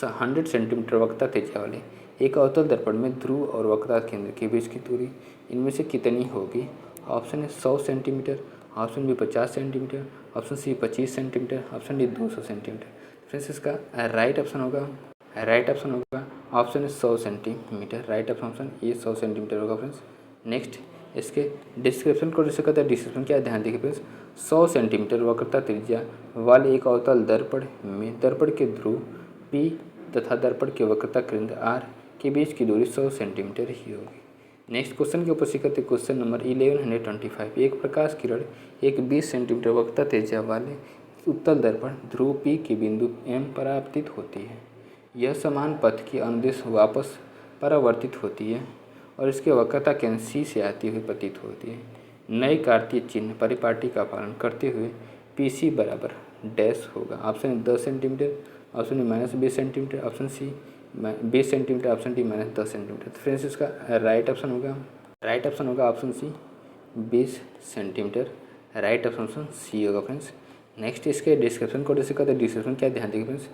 100 सेंटीमीटर वक्रता त्रिज्या वाले एक अवतल दर्पण में ध्रुव और वक्रता केंद्र के बीच की दूरी इनमें से कितनी होगी? Option A 100 centimetre, option B 50 centimetre, option C 25 centimetre, option D 200 centimetre. Friends इसका राइट ऑप्शन होगा option A 100 centimetre. Right option ये 100 सेंटीमीटर होगा फ्रेंड्स। नेक्स्ट इसके डिस्क्रिप्शन को डिस्कस करते हैं। डिस्क्रिप्शन क्या है ध्यान देखिए फ्रेंड्स। 100 सेंटीमीटर वक्रता त्रिज्या वाले एक अवतल दर्पण में दर्पण के ध्रुव P तथा दर्पण के वक्रता केंद्र R के बीच की दूरी 100 सेंटीमीटर ही होगी। नेक्स्ट क्वेश्चन के ऊपर सीखते क्वेश्चन नंबर 1125, एक प्रकाश किरण एक 20 सेंटीमीटर वक्रता त्रिज्या वाले उत्तल दर्पण ध्रुव P के बिंदु M पर आपतित होती है। यह समान पथ की अनुदिश वापस परावर्तित होती है और इसके वक्रता केंद्र C से आती हुई प्रतीत होती है। नए कार्तीय चिन्ह परिपाटी का पालन करते हुए PC बराबर डैश होगा। Option 10 centimetre, option D minus 20 centimetre, option C 20 centimetre, option D minus 10 centimetre. तो फ्रेंड्स इसका राइट ऑप्शन होगा option C 20 centimetre. Right option C होगा फ्रेंड्स। नेक्स्ट इसके डिस्क्रिप्शन को डिस्कस करते हैं। डिस्क्रिप्शन क्या ध्यान देखिए फ्रेंड्स,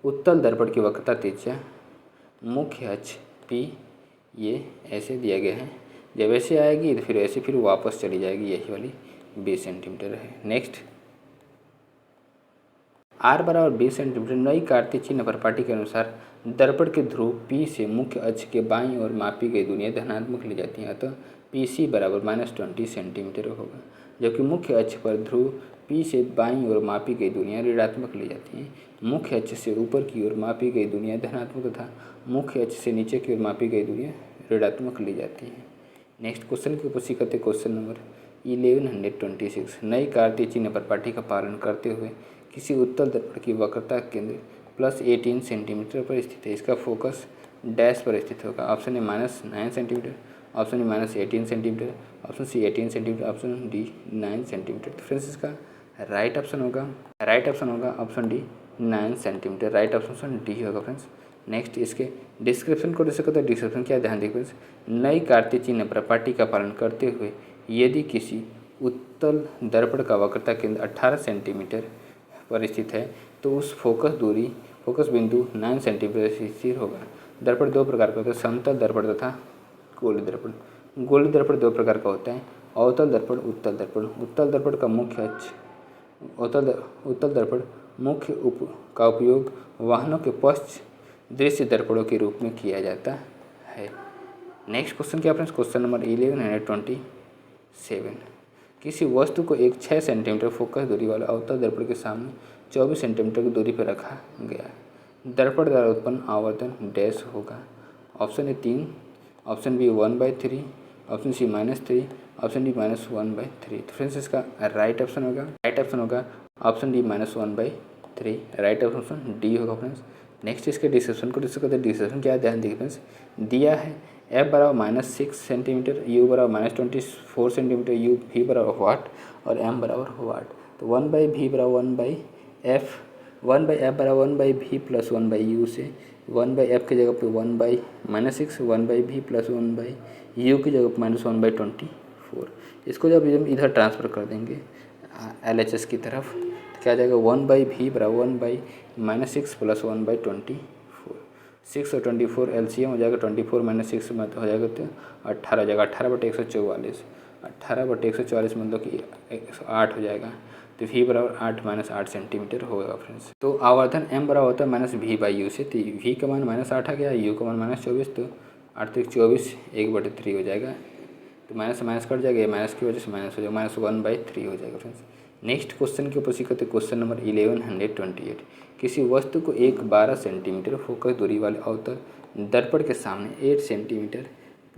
उत्तल दर्पण की वक्रता त्रिज्या मुख्य अक्ष पी ये ऐसे दिया गया है, जब ऐसे आएगी तो फिर ऐसे फिर वापस चली जाएगी, यही वाली 20 सेंटीमीटर है। नेक्स्ट आर बराबर 20 सेंटीमीटर नई कार्तीय चिन्ह परिपाटी के अनुसार दर्पण के ध्रुव P से मुख्य अक्ष के बाईं ओर मापी गई दूरियां धनात्मक ली जाती हैं, अतः PC बराबर -20 सेंटीमीटर होगा, जबकि मुख्य अक्ष पर ध्रुव P से बाईं ओर मापी गई दूरियां ऋणात्मक ली जाती हैं। मुख्य अक्ष से ऊपर की ओर मापी गई दूरियां धनात्मक तथा मुख्य अक्ष से नीचे की ओर मापी गई दूरियां ऋणात्मक ली जाती हैं। नेक्स्ट क्वेश्चन की पुष्टि करते क्वेश्चन नंबर 1126 नई कार्तीय चिन्ह परिपाटी का पालन करते हुए किसी उत्तल दर्पण की वक्रता केंद्र +18 सेंटीमीटर पर स्थित है, इसका फोकस डैश पर स्थित होगा। Option A -9 centimetre, option A -18 centimetre, option C 18 centimetre, option D 9 centimetre. तो फ्रेंड्स इसका राइट ऑप्शन होगा option D 9 centimetre. Right option D होगा फ्रेंड्स। नेक्स्ट इसके डिस्क्रिप्शन को डिस्कस करते हैं। डिस्क्रिप्शन क्या ध्यान देखिए फ्रेंड्स, नई कार्तीय चिन्ह परिपाटी का पालन करते हुए यदि किसी उत्तल दर्पण का वक्रता केंद्र 18 सेंटीमीटर पर स्थित है तो उस फोकस बिंदु 9 सेंटीमीटर से स्थिर होगा। दर्पण दो प्रकार का होता है, समतल दर्पण तथा गोलीय दर्पण। गोलीय दर्पण दो प्रकार का होता है, अवतल दर्पण, उत्तल दर्पण। उत्तल दर्पण का मुख्य अक्ष उत्तल दर्पण मुख्य का उपयोग वाहनों के पश्च दृश्य दर्पणों के रूप में किया जाता है। नेक्स्ट क्वेश्चन क्या फ्रेंड्स, क्वेश्चन नंबर 1127 किसी वस्तु को एक 6 सेंटीमीटर फोकस दूरी वाले अवतल दर्पण के सामने 24 सेंटीमीटर की दूरी पर रखा गया है। दर्पण द्वारा उत्पन्न आवर्धन डैश होगा। Option A 3, option B 1/3, option C -3, option D -1/3। तो फ्रेंड्स इसका राइट ऑप्शन होगा option D -1/3। Right option D होगा फ्रेंड्स। नेक्स्ट इसके डिस्क्रिप्शन को डिस्कस करते हैं। डिस्क्रिप्शन क्या है ध्यान देखिए फ्रेंड्स, दिया है F बराबर -6 सेंटीमीटर, U बराबर -24 सेंटीमीटर, U V बराबर वाट और M बराबर वाट। तो 1/V बराबर 1/F बराबर 1/V प्लस 1/U से 1/F की जगह पे 1/-6, 1/V प्लस 1/U की जगह पे -1/24। इसको जब हम इधर ट्रांसफ़र कर देंगे LHS की तरफ तो क्या आ जाएगा, 1/V बराबर 1/-6 प्लस 1/24। 6 और 24 LCM हो जाएगा, 24 - 6 में हो जाएगा तो 18 हो जाएगा। 18/144, 18/144 मतलब कि 108 हो जाएगा। तो V बराबर 8 सेंटीमीटर होगा फ्रेंड्स। तो आवर्धन M बराबर होता है -V/U से। तो V का मान -8 आ गया, U का मान -24, तो 8×24 1/3 हो जाएगा। तो माइनस से माइनस कट जाएगा, माइनस की वजह से माइनस हो जाएगा, -1/3 हो जाएगा फ्रेंड्स। नेक्स्ट क्वेश्चन के ऊपर सीखते क्वेश्चन नंबर 1128 किसी वस्तु को एक 12 सेंटीमीटर फोकस दूरी वाले अवतल दर्पण के सामने 8 सेंटीमीटर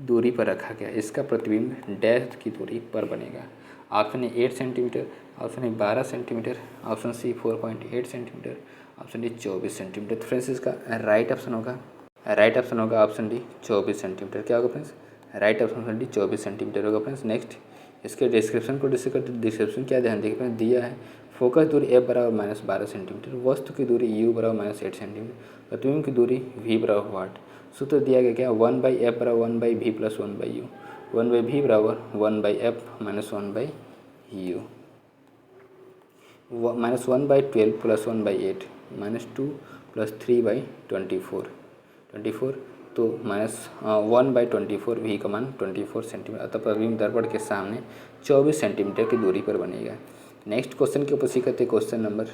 दूरी पर रखा गया, इसका प्रतिबिंब डैश की दूरी पर बनेगा। Option A 8 centimetre, option A 12 centimetre, option C 4.8 centimetre, option D 24 centimetre. तो फ्रेंड्स इसका राइट ऑप्शन होगा ऑप्शन डी 24 सेंटीमीटर। क्या होगा friends, right option D 24 centimetre होगा फ्रेंड्स। नेक्स्ट इसके डिस्क्रिप्शन को डिस्कस करते। डिस्क्रिप्शन क्या ध्यान देखिए फ्रेंड्स, दिया है फोकस दूरी F बराबर -12 सेंटीमीटर, वस्तु की दूरी U बराबर -8 सेंटीमीटर, प्रतिबिंब की दूरी V बराबर वाट। सूत्र दिया गया क्या, 1/F बराबर 1/V प्लस 1/U, 1/V बराबर 1/F minus 1/U, -1/12 plus 1/8 -2 plus 3/24 तो -1/24 V का मान 24 सेंटीमीटर, अतः प्रतिबिंब दर्पण के सामने 24 सेंटीमीटर की दूरी पर बनेगा। नेक्स्ट क्वेश्चन के ऊपर सीखते क्वेश्चन नंबर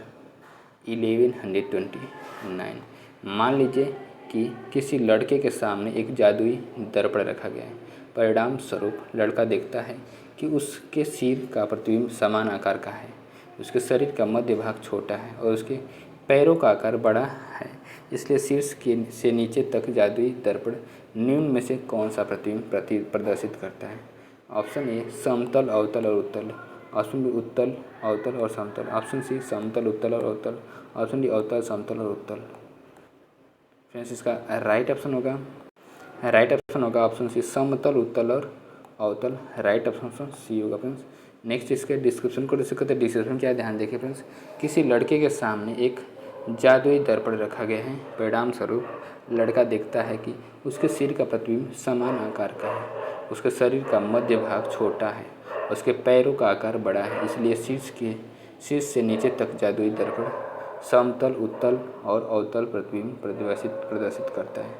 1129। मान लीजिए कि किसी लड़के के सामने एक जादुई दर्पण रखा गया है। परिणाम स्वरूप लड़का देखता है कि उसके सिर का प्रतिबिंब समान आकार का है, उसके शरीर का मध्य भाग छोटा है और उसके पैरों का आकार बड़ा है, इसलिए शीर्ष से नीचे तक जादुई दर्पण निम्न में से कौन सा प्रतिबिंब प्रदर्शित करता है। ऑप्शन ए समतल, अवतल और उत्तल, ऑप्शन बी उत्तल, अवतल और समतल, ऑप्शन सी समतल, उत्तल और अवतल, ऑप्शन डी अवतल, समतल और उत्तल। फ्रेंड्स इसका राइट ऑप्शन होगा ऑप्शन सी समतल, उत्तल और अवतल। राइट ऑप्शन सी होगा फ्रेंड्स। नेक्स्ट इसके डिस्क्रिप्शन को डिस्कस करते हैं। डिस्क्रिप्शन क्या है ध्यान देखिए फ्रेंड्स, किसी लड़के के सामने एक जादुई दर्पण रखा गया है। परिणाम स्वरूप लड़का देखता है कि उसके सिर का प्रतिबिंब समान आकार का है, उसके शरीर का मध्य भाग छोटा है, उसके पैरों का आकार बड़ा है, इसलिए शीर्ष से नीचे तक जादुई दर्पण समतल, उत्तल और अवतल प्रतिबिंब प्रदर्शित करता है।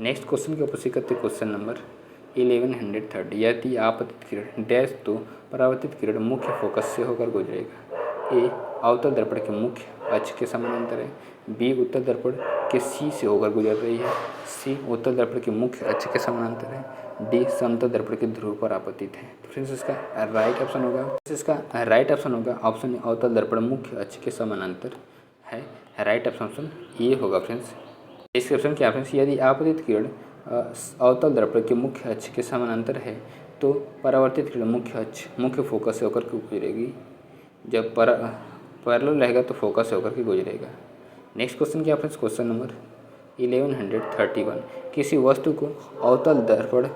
नेक्स्ट क्वेश्चन की उपस्थित करते क्वेश्चन नंबर 1130। यदि आपतित किरण डैश तो परावर्तित किरण मुख्य फोकस से होकर गुजरेगा। ए अवतल दर्पण के मुख्य अक्ष के समानांतर है, बी उत्तल दर्पण के सी से होकर गुजर रही है, सी उत्तल दर्पण के मुख्य अक्ष के समानांतर है, डी समतल दर्पण के ध्रुव पर आपतित है। तो फ्रेंड्स इसका राइट ऑप्शन होगा ऑप्शन अवतल दर्पण मुख्य अक्ष के समानांतर है। राइट ऑप्शन ये होगा फ्रेंड्स। डिस्क्रिप्शन क्या फ्रेंड्स, यदि आपतित किरण अवतल दर्पण के मुख्य अक्ष के समानांतर है तो परावर्तित किरण मुख्य फोकस से होकर के गुजरेगी। जब पैरेलल रहेगा तो फोकस से होकर के गुजरेगा। नेक्स्ट क्वेश्चन क्या फ्रेंड्स, क्वेश्चन नंबर 1131। किसी वस्तु को अवतल दर्पण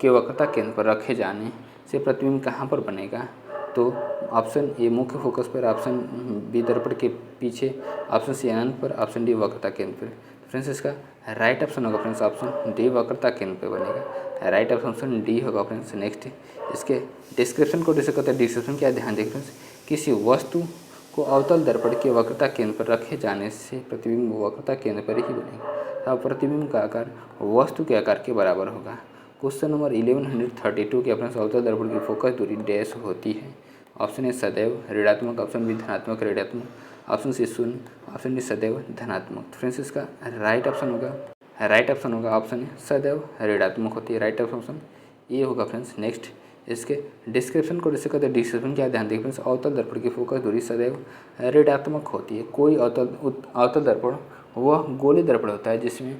के वक्रता केंद्र पर रखे जाने से प्रतिबिंब कहाँ पर बनेगा। तो ऑप्शन ए मुख्य फोकस पर, ऑप्शन बी दर्पण के पीछे, ऑप्शन सी अनंत पर, ऑप्शन डी वक्रता केंद्र पर। फ्रेंड्स इसका राइट ऑप्शन होगा फ्रेंड्स ऑप्शन डी वक्रता केंद्र पर बनेगा। राइट ऑप्शन डी होगा फ्रेंड्स। नेक्स्ट इसके डिस्क्रिप्शन को डिस्कस करते हैं। डिस्क्रिप्शन क्या ध्यान दें फ्रेंड्स, किसी वस्तु को अवतल दर्पण के वक्रता केंद्र पर रखे जाने से प्रतिबिंब वक्रता केंद्र पर ही बनेगा। अब प्रतिबिंब का आकार वस्तु के आकार के बराबर होगा। क्वेश्चन नंबर 1132 के फ्रेंड्स अवतल दर्पण की फोकस दूरी डैश होती है। ऑप्शन ए सदैव ऋणात्मक, ऑप्शन बी धनात्मक ऋणात्मक, ऑप्शन सी शून्य, ऑप्शन डी सदैव धनात्मक। फ्रेंड्स इसका राइट ऑप्शन होगा ऑप्शन ए सदैव ऋणात्मक होती है। राइट ऑप्शन ये होगा फ्रेंड्स। नेक्स्ट इसके डिस्क्रिप्शन को डिस्कस करते हैं। डिस्क्रिप्शन क्या ध्यान देखें फ्रेंड्स, अवतल दर्पण की फोकस दूरी सदैव ऋणात्मक होती है। कोई अवतल दर्पण वह गोली दर्पण होता है जिसमें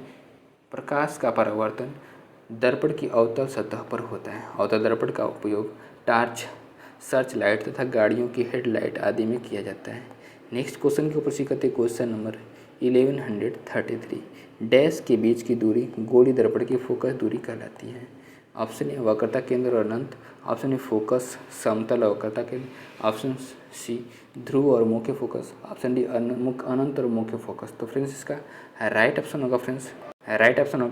प्रकाश का परावर्तन दर्पण की अवतल सतह पर होता है। अवतल दर्पण का उपयोग टार्च, सर्च लाइट तथा गाड़ियों की हेडलाइट आदि में किया जाता है। नेक्स्ट क्वेश्चन के ऊपर सीखते क्वेश्चन नंबर 1133। डैश के बीच की दूरी गोली दर्पण की फोकस दूरी कहलाती है। ऑप्शन ए वक्रता केंद्र और अनंत, ऑप्शन ए फोकस समतल और वक्रता केंद्र, ऑप्शन सी ध्रुव और मुख्य फोकस, ऑप्शन डी अनंत और मुख्य फोकस। तो फ्रेंड्स इसका राइट ऑप्शन होगा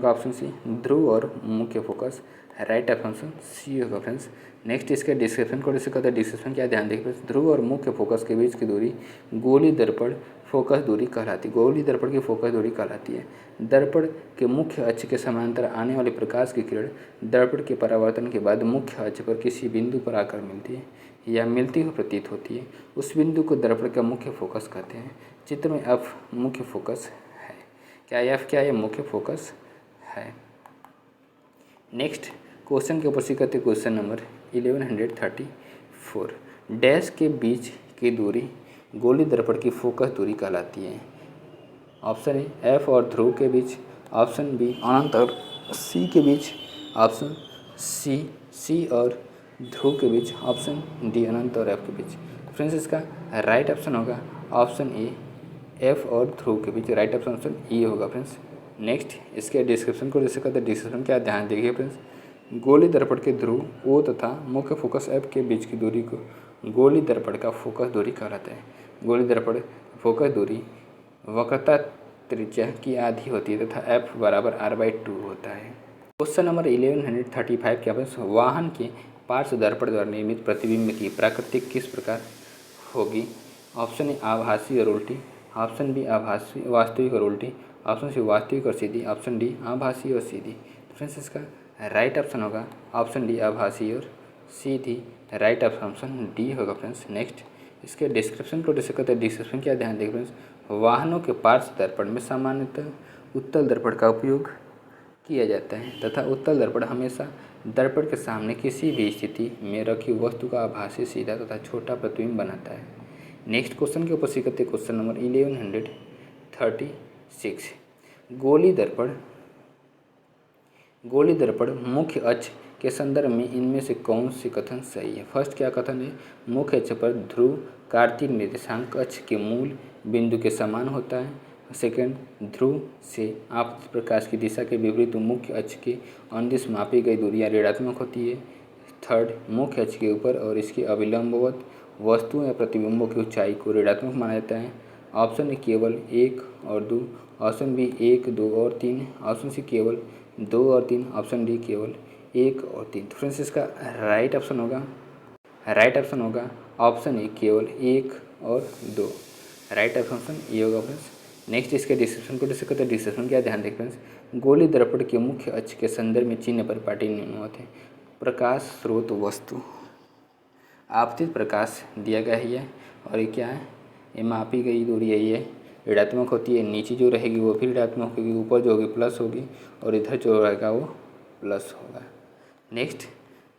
ऑप्शन सी ध्रुव और मुख्य फोकस। राइट ऑप्शन सी होगा फ्रेंड्स। नेक्स्ट इसके डिस्क्रिप्शन को डिस्कस करते हैं। डिस्क्रिप्शन क्या ध्यान देखिए, ध्रुव और मुख्य फोकस के बीच की दूरी गोली दर्पण फोकस दूरी कहलाती है। गोली दर्पण की फोकस दूरी कहलाती है। दर्पण के मुख्य अक्ष के समानांतर आने वाली प्रकाश की किरण दर्पण के परावर्तन के बाद मुख्य अक्ष पर किसी बिंदु पर आकर मिलती है या मिलती हुई प्रतीत होती है। उस बिंदु को दर्पण का मुख्य फोकस कहते हैं। चित्र में एफ मुख्य फोकस है। क्या ये मुख्य फोकस है। नेक्स्ट क्वेश्चन के ऊपर सीखते क्वेश्चन नंबर 1134। डैश के बीच की दूरी गोली दर्पण की फोकस दूरी कहलाती है। ऑप्शन ए एफ और ध्रुव के बीच, ऑप्शन बी अनंत और सी के बीच, ऑप्शन सी और ध्रुव के बीच, ऑप्शन डी अनंत और एफ के बीच। फ्रेंड्स इसका राइट ऑप्शन होगा ऑप्शन ए एफ और ध्रुव के बीच। राइट ऑप्शन ई होगा फ्रेंड्स। नेक्स्ट इसके डिस्क्रिप्शन को डिस्कस करते हैं। डिस्क्रिप्शन क्या ध्यान देखिए फ्रेंड्स, गोली दर्पण के ध्रुव ओ तथा मुख्य फोकस एफ के बीच की दूरी को गोली दर्पण का फोकस दूरी कहलाता है। गोली दर्पण फोकस दूरी वक्रता त्रिज्या की आधी होती है तथा एफ बराबर r/2 होता है। क्वेश्चन नंबर 1135 के फ्रेंड्स, वाहन के पार्श्व दर्पण द्वारा निर्मित प्रतिबिंब की प्रकृति किस प्रकार होगी। ऑप्शन ए आभासी और उल्टी, ऑप्शन बी आभासी वास्तविक और उल्टी, ऑप्शन सी वास्तविक और सीधी, ऑप्शन डी आभासी और सीधी। फ्रेंड्स इसका राइट ऑप्शन होगा ऑप्शन डी आभासी और सीधी। राइट ऑप्शन डी होगा फ्रेंड्स। नेक्स्ट इसके डिस्क्रिप्शन को डिस्कस करते हैं। डिस्क्रिप्शन क्या ध्यान देखें फ्रेंड्स, वाहनों के पार्श्व दर्पण में सामान्यतः उत्तल दर्पण का उपयोग किया जाता है तथा उत्तल दर्पण हमेशा दर्पण के सामने किसी भी स्थिति में रखी वस्तु का आभासी, सीधा तथा छोटा प्रतिबिंब बनाता है। नेक्स्ट क्वेश्चन के ऊपर सीखते क्वेश्चन नंबर 1136। गोली दर्पण मुख्य अक्ष के संदर्भ में इनमें से कौन सी कथन सही है। फर्स्ट क्या कथन है, मुख्य अक्ष पर ध्रुव कार्तीय निर्देशांक अक्ष के मूल बिंदु के समान होता है। सेकंड, ध्रुव से आपतित प्रकाश की दिशा के विपरीत मुख्य अक्ष के अनुदिश मापी गई दूरियां ऋणात्मक होती है। थर्ड, मुख्य अक्ष के ऊपर और इसके अविलंबवत वस्तुओं या प्रतिबिंबों की ऊंचाई को ऋणात्मक माना जाता है। ऑप्शन ए केवल 1 और 2, ऑप्शन बी 1, 2 और 3, ऑप्शन सी केवल 2 और 3, ऑप्शन डी केवल 1 और 3। तो फ्रेंड्स इसका राइट ऑप्शन होगा ऑप्शन ए केवल 1 और 2। राइट ऑप्शन ये होगा फ्रेंड्स। नेक्स्ट इसके डिस्क्रिप्शन को डिस्कस करते हैं। डिस्क्रिप्शन क्या ध्यान दें फ्रेंड्स, गोली दर्पण के मुख्य अक्ष के संदर्भ में चिन्ह परिपाटी निम्नवत है। प्रकाश स्रोत वस्तु, आपतित प्रकाश दिया गया है और ये क्या है, ये मापी गई दूरी है, ये ऋणात्मक होती है। नीचे जो रहेगी वो भी ऋणात्मक होगी, ऊपर जो होगी प्लस होगी और इधर जो रहेगा वो प्लस होगा। नेक्स्ट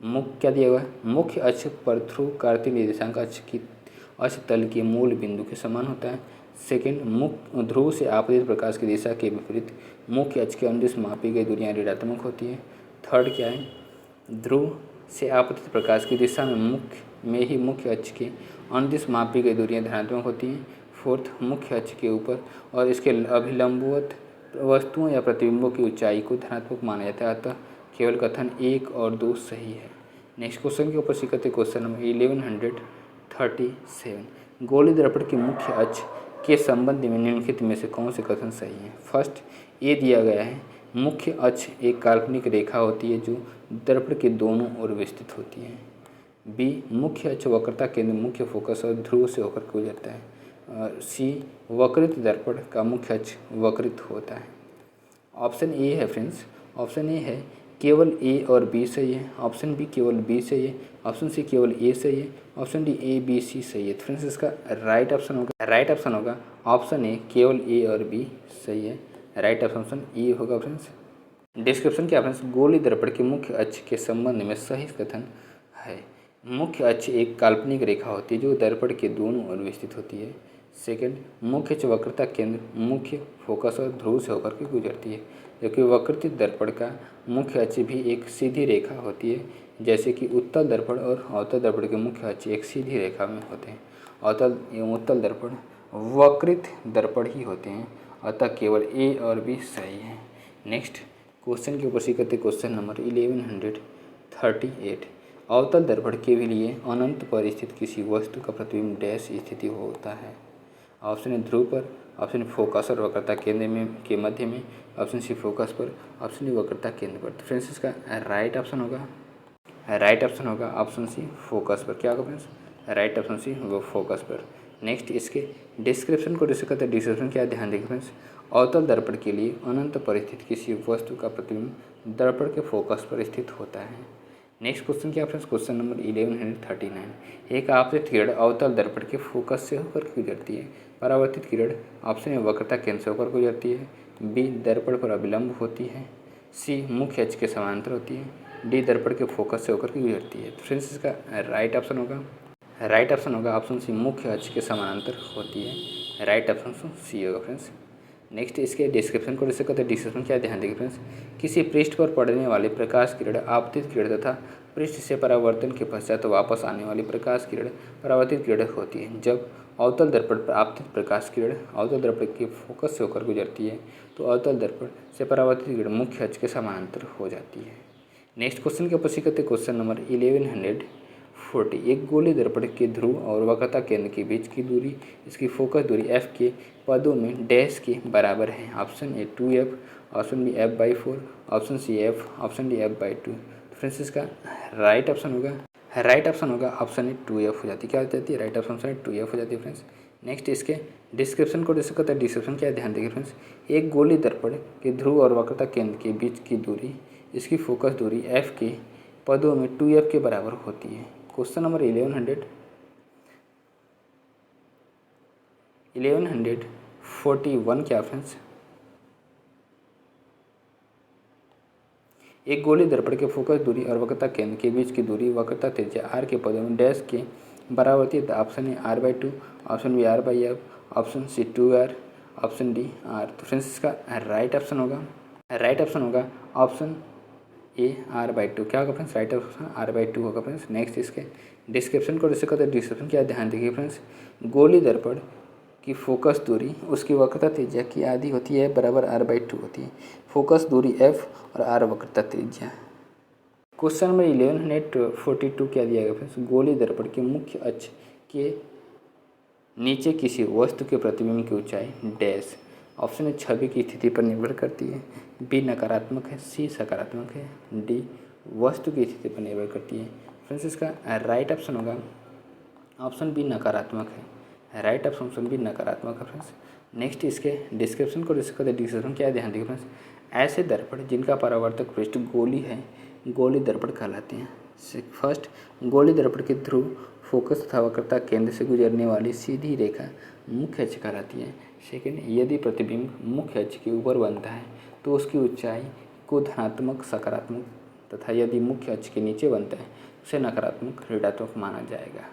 मुख्य क्या दिया हुआ है, मुख्य अक्ष परध्रुव निर्देशांक अक्ष तल के मूल बिंदु के समान होता है। सेकेंड, मुख्य ध्रुव से आपतित प्रकाश की दिशा के विपरीत मुख्य अक्ष के अनुदिश मापी गई दूरियां ऋणात्मक होती है। थर्ड क्या है, ध्रुव से आपतित प्रकाश की दिशा में ही मुख्य अक्ष के अनुदिश मापी गई दूरियां धनात्मक होती हैं। फोर्थ, मुख्य अक्ष के ऊपर और इसके अभिलंबवत वस्तुओं या प्रतिबिंबों की ऊंचाई को धनात्मक माना जाता है, अतः केवल कथन 1 और 2 सही है। नेक्स्ट क्वेश्चन के ऊपर सीखते क्वेश्चन नंबर 1137, गोली दर्पण के मुख्य अक्ष के संबंध में निम्नलिखित में से कौन से कथन सही है। फर्स्ट, ये दिया गया है, मुख्य अक्ष एक काल्पनिक रेखा होती है जो दर्पण के दोनों ओर विस्तृत होती है। बी, मुख्य अक्ष वक्रता केंद्र मुख्य फोकस और ध्रुव से होकर गुजरता है। सी, वक्रित दर्पण का मुख्य अक्ष वक्रित होता है। ऑप्शन ए है फ्रेंड्स, ऑप्शन ए है केवल ए और बी सही है, ऑप्शन बी केवल बी सही है, ऑप्शन सी केवल ए सही है, option D A B C सही है। फ्रेंड्स इसका राइट ऑप्शन होगा ऑप्शन ए केवल ए और बी सही है। राइट ऑप्शन ए होगा फ्रेंड्स। डिस्क्रिप्शन क्या फ्रेंड्स, गोली दर्पण के मुख्य अक्ष के संबंध में सही कथन है, मुख्य अक्ष एक काल्पनिक रेखा होती है जो दर्पण के दोनों ओर विस्तृत होती है। सेकंड, मुख्य अक्ष वक्रता केंद्र मुख्य फोकस और ध्रुव से होकर के गुजरती है, जबकि वक्रित दर्पण का मुख्य अक्ष भी एक सीधी रेखा होती है, जैसे कि उत्तल दर्पण और अवतल दर्पण के मुख्य अक्ष एक सीधी रेखा में होते हैं। अवतल एवं उत्तल दर्पण वक्रित दर्पण ही होते हैं, अतः केवल ए और बी सही है। नेक्स्ट क्वेश्चन के ऊपर सीखते क्वेश्चन नंबर 1138, अवतल दर्पण के लिए अनंत पर स्थित किसी वस्तु का प्रतिबिंब डैश स्थिति होता है। ऑप्शन ए ध्रुव पर, ऑप्शन फोकस और वक्रता केंद्र में के मध्य में, ऑप्शन सी फोकस पर, ऑप्शन डी वक्रता केंद्र पर। तो फ्रेंड्स इसका राइट ऑप्शन होगा ऑप्शन सी फोकस पर। क्या होगा फ्रेंड्स, राइट ऑप्शन सी वो फोकस पर। नेक्स्ट इसके डिस्क्रिप्शन को डिस्कस करते हैं। डिस्क्रिप्शन क्या ध्यान देखें फ्रेंड्स, अवतल दर्पण के लिए अनंत पर स्थित किसी वस्तु का प्रतिबिंब दर्पण के फोकस पर स्थित होता है। नेक्स्ट क्वेश्चन क्या फ्रेंड्स, क्वेश्चन नंबर 1139, एक आपतित किरण अवतल दर्पण के फोकस से होकर गुजरती है। परावर्तित किरण ऑप्शन ए वक्रता केंद्र से होकर गुजरती है, बी दर्पण पर अभिलंब होती है, सी मुख्य अक्ष के समांतर होती है, डी दर्पण के फोकस से होकर गुजरती है। तो फ्रेंड्स इसका राइट ऑप्शन होगा ऑप्शन सी मुख्य अक्ष के समांतर होती है। राइट ऑप्शन सी होगा फ्रेंड्स। नेक्स्ट इसके डिस्क्रिप्शन को डिस्कस करते हैं। डिस्क्रिप्शन क्या ध्यान देंगे फ्रेंड्स, किसी पृष्ठ पर पड़ने वाले प्रकाश किरण आपतित किरण तथा पृष्ठ से परावर्तन के पश्चात वापस आने वाली प्रकाश किरण परावर्तित किरण होती है। जब अवतल दर्पण पर आपतित प्रकाश किरण अवतल दर्पण के फोकस से होकर गुजरती है तो अवतल दर्पण से परावर्तित किरण मुख्य अक्ष के समांतर हो जाती है। नेक्स्ट क्वेश्चन के ऊपर सीखते क्वेश्चन नंबर 1140, एक गोली दर्पण के ध्रुव और वक्रता केंद्र के बीच की दूरी इसकी फोकस दूरी f के पदों में डैश के बराबर है। Option A 2f, option B f/4, option C f, option D f/2। Friends इसका राइट ऑप्शन होगा ऑप्शन ए 2f हो जाती है। क्या हो जाती है, राइट ऑप्शन से 2f हो जाती है फ्रेंड्स। नेक्स्ट इसके डिस्क्रिप्शन को डिस्कस करते हैं। डिस्क्रिप्शन क्या है ध्यान देंगे फ्रेंड्स, एक गोली दर्पण के ध्रुव और वक्रता केंद्र के बीच की दूरी इसकी फोकस दूरी f के पदों में 2f के बराबर होती है। क्वेश्चन नंबर 1141 क्या फ्रेंड्स, एक गोली दर्पण के फोकस दूरी और वक्रता केंद्र के बीच की दूरी वक्रता त्रिज्या r के पदों में डैश के बराबर होती है। Option A r/2, option B r/f, option C 2r, option D r। तो फ्रेंड्स इसका राइट ऑप्शन होगा ऑप्शन ए r/2। क्या होगा फ्रेंड्स, राइट ऑप्शन r/2 होगा फ्रेंड्स। नेक्स्ट इसके डिस्क्रिप्शन को डिस्कस करते हैं। डिस्क्रिप्शन क्या ध्यान देखिए फ्रेंड्स, गोली दर्पण की फोकस दूरी उसकी वक्रता त्रिज्या की आधी होती है बराबर r/2 होती है। फोकस दूरी f और r वक्रता त्रिज्या। क्वेश्चन नंबर 1142 क्या दिया गया फ्रेंड्स, गोली दर्पण के मुख्य अक्ष के नीचे किसी वस्तु के प्रतिबिंब की ऊंचाई डैश। ऑप्शन ए छवि की स्थिति पर निर्भर करती है, बी नकारात्मक है, सी सकारात्मक है, डी वस्तु की स्थिति पर निर्भर करती है। फ्रेंड्स इसका राइट ऑप्शन होगा ऑप्शन बी नकारात्मक है। राइट ऑप्शन बी नकारात्मक है फ्रेंड्स। नेक्स्ट इसके डिस्क्रिप्शन को डिस्क्रिप्शन क्या है ध्यान देखिए फ्रेंड्स। ऐसे दर्पण जिनका परावर्तक पृष्ठ गोली है गोली दर्पण कहलाते हैं। फर्स्ट, गोली दर्पण के थ्रू फोकस तथा वक्रता केंद्र से गुजरने वाली सीधी रेखा मुख्य अक्ष कहलाती है। सेकेंड, यदि प्रतिबिंब मुख्य अक्ष के ऊपर बनता है तो उसकी ऊंचाई को धनात्मक सकारात्मक तथा यदि मुख्य अक्ष के नीचे बनता है उसे नकारात्मक ऋणात्मक माना जाएगा।